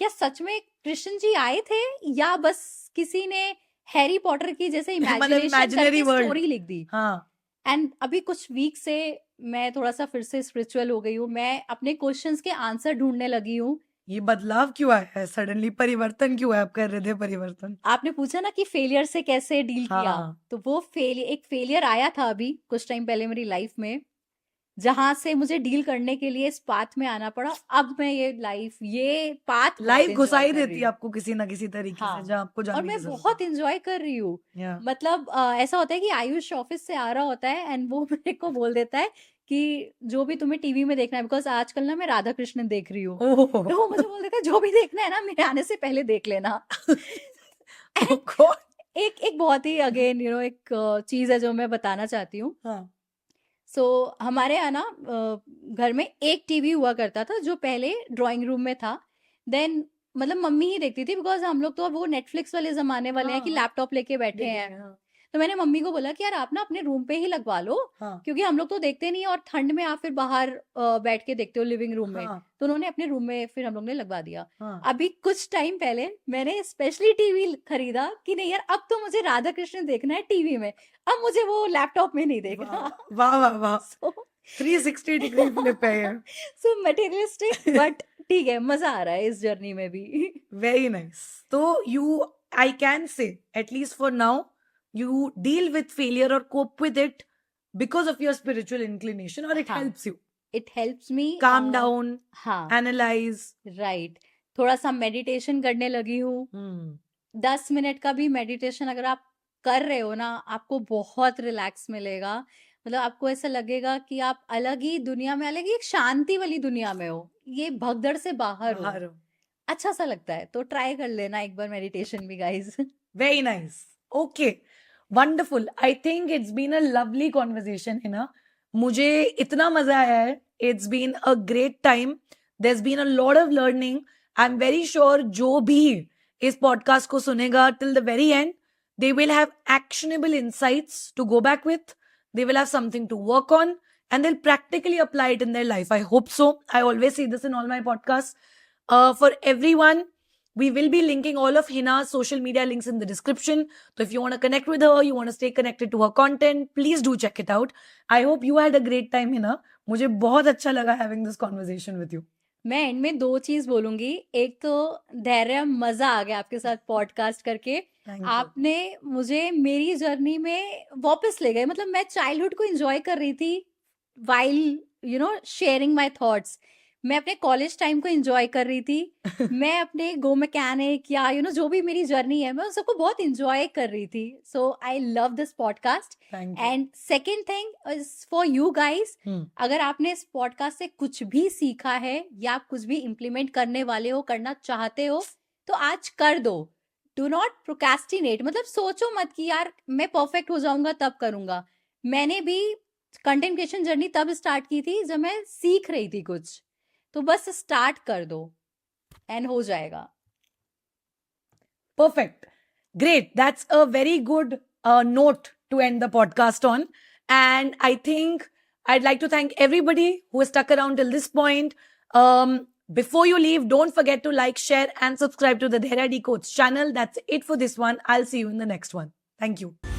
क्या सच में कृष्ण जी आए थे, या बस किसी ने हैरी पॉटर की जैसे मतलब इमेजिनेशन imaginary करके world. स्टोरी लिख दी. हाँ. एंड अभी कुछ वीक से मैं थोड़ा सा फिर से स्पिरिचुअल हो गई हूँ. मैं अपने क्वेश्चंस के आंसर ढूंढने लगी हूँ. ये बदलाव क्यों आया है सडनली? परिवर्तन क्यों है? आप कर रहे थे परिवर्तन. आपने पूछा ना कि फेलियर से कैसे डील किया, हाँ. तो वो एक फेलियर आया था अभी कुछ टाइम पहले मेरी लाइफ में, जहां से मुझे डील करने के लिए इस पाथ में आना पड़ा. अब मैं ये पाथ लाइफ घुसा ही देती है आपको किसी ना किसी तरीके हाँ. से जहाँ आपको और जाने की मैं जरूरत बहुत इंजॉय कर रही हूँ. है. मतलब ऐसा होता है कि आयुष ऑफिस से आ रहा होता है एंड वो मेरे को बोल देता है कि जो भी तुम्हें टीवी में देखना है, बिकॉज आजकल ना मैं राधा कृष्ण देख रही हूँ, ओह. तो वो मुझे बोल देता है जो भी देखना है ना मेरे आने से पहले देख लेना. Oh God. एक बहुत ही अगेन एक चीज है जो मैं बताना चाहती हूँ. हाँ. सो हमारे यहाँ ना घर में एक टीवी हुआ करता था जो पहले ड्राइंग रूम में था. देन मतलब मम्मी ही देखती थी, बिकॉज हम लोग तो अब वो नेटफ्लिक्स वाले जमाने वाले हैं कि हाँ. लैपटॉप लेके बैठे देख हैं. रहे हैं, हाँ. तो मैंने मम्मी को बोला कि यार आप ना अपने रूम पे ही लगवा लो, हाँ. क्योंकि हम लोग तो देखते नहीं है और ठंड में आप फिर बाहर बैठ के देखते हो लिविंग रूम में. हाँ. तो उन्होंने अपने रूम में फिर हम लोग ने लगवा दिया. हाँ. अभी कुछ टाइम पहले मैंने स्पेशली टीवी खरीदा कि नहीं यार अब तो मुझे राधा कृष्ण देखना है टीवी में, अब मुझे वो लैपटॉप में नहीं देखना. वाह वाह वाह. सो 360 डिग्री फ्लिप है ये. सो मटेरियलिस्टिक बट ठीक है, मजा आ रहा है इस जर्नी में भी. Very nice. So I can say, at least for now, you deal with failure or cope with it because of your spiritual inclination, or it हाँ. helps you it helps me calm down, हाँ, analyze. Right. थोड़ा सा meditation करने लगी हूँ. 10 minute का भी meditation अगर आप कर रहे हो ना, आपको बहुत रिलैक्स मिलेगा. मतलब आपको ऐसा लगेगा कि आप अलग ही दुनिया में, अलग ही एक शांति वाली दुनिया में हो, ये भगदड़ से बाहर हो. बाहर हो. अच्छा सा लगता है. तो ट्राई कर लेना एक बार मेडिटेशन भी guys. Very nice. Okay. Wonderful. I think it's been a lovely conversation, Hina. मुझे इतना मजा आया है. It's been a great time. There's been a lot of learning. I'm very sure जो भी इस podcast को सुनेगा till the very end, they will have actionable insights to go back with. They will have something to work on and they'll practically apply it in their life. I hope so. I always say this in all my podcasts. For everyone, we will be linking all of Hina's social media links in the description. So if you want to connect with her, you want to stay connected to her content, please do check it out. I hope you had a great time, Hina. मुझे बहुत अच्छा लगा having this conversation with you. मैं and में 2 चीज बोलूंगी. एक तो धैर्य, मजा आ गया आपके साथ पॉडकास्ट करके. Thank you. आपने मुझे मेरी जर्नी में वापस ले गए. मतलब मैं चाइल्डहुड को एंजॉय कर रही थी while शेयरिंग माय थॉट्स. मैं अपने कॉलेज टाइम को एंजॉय कर रही थी. मैं अपने गो मैकेनिक या जो भी मेरी जर्नी है, मैं उन सबको बहुत एंजॉय कर रही थी. So I love this podcast. Thank you. And second thing is for you guys. अगर आपने इस पॉडकास्ट से कुछ भी सीखा है या आप कुछ भी इम्प्लीमेंट करने वाले हो, करना चाहते हो, तो आज कर दो. Do not procrastinate. मतलब सोचो मत कि यार मैं परफेक्ट हो जाऊंगा तब करूंगा. मैंने भी कंटेंट क्रिएशन जर्नी तब स्टार्ट की थी जब मैं सीख रही थी कुछ. तो बस स्टार्ट कर दो एंड हो जाएगा. Perfect. Great. That's a very good note to end the podcast on. And I think I'd like to thank everybody who has stuck around till this point. Before you leave, don't forget to like, share, and subscribe to the Dehra Decodes channel. That's it for this one. I'll see you in the next one. Thank you.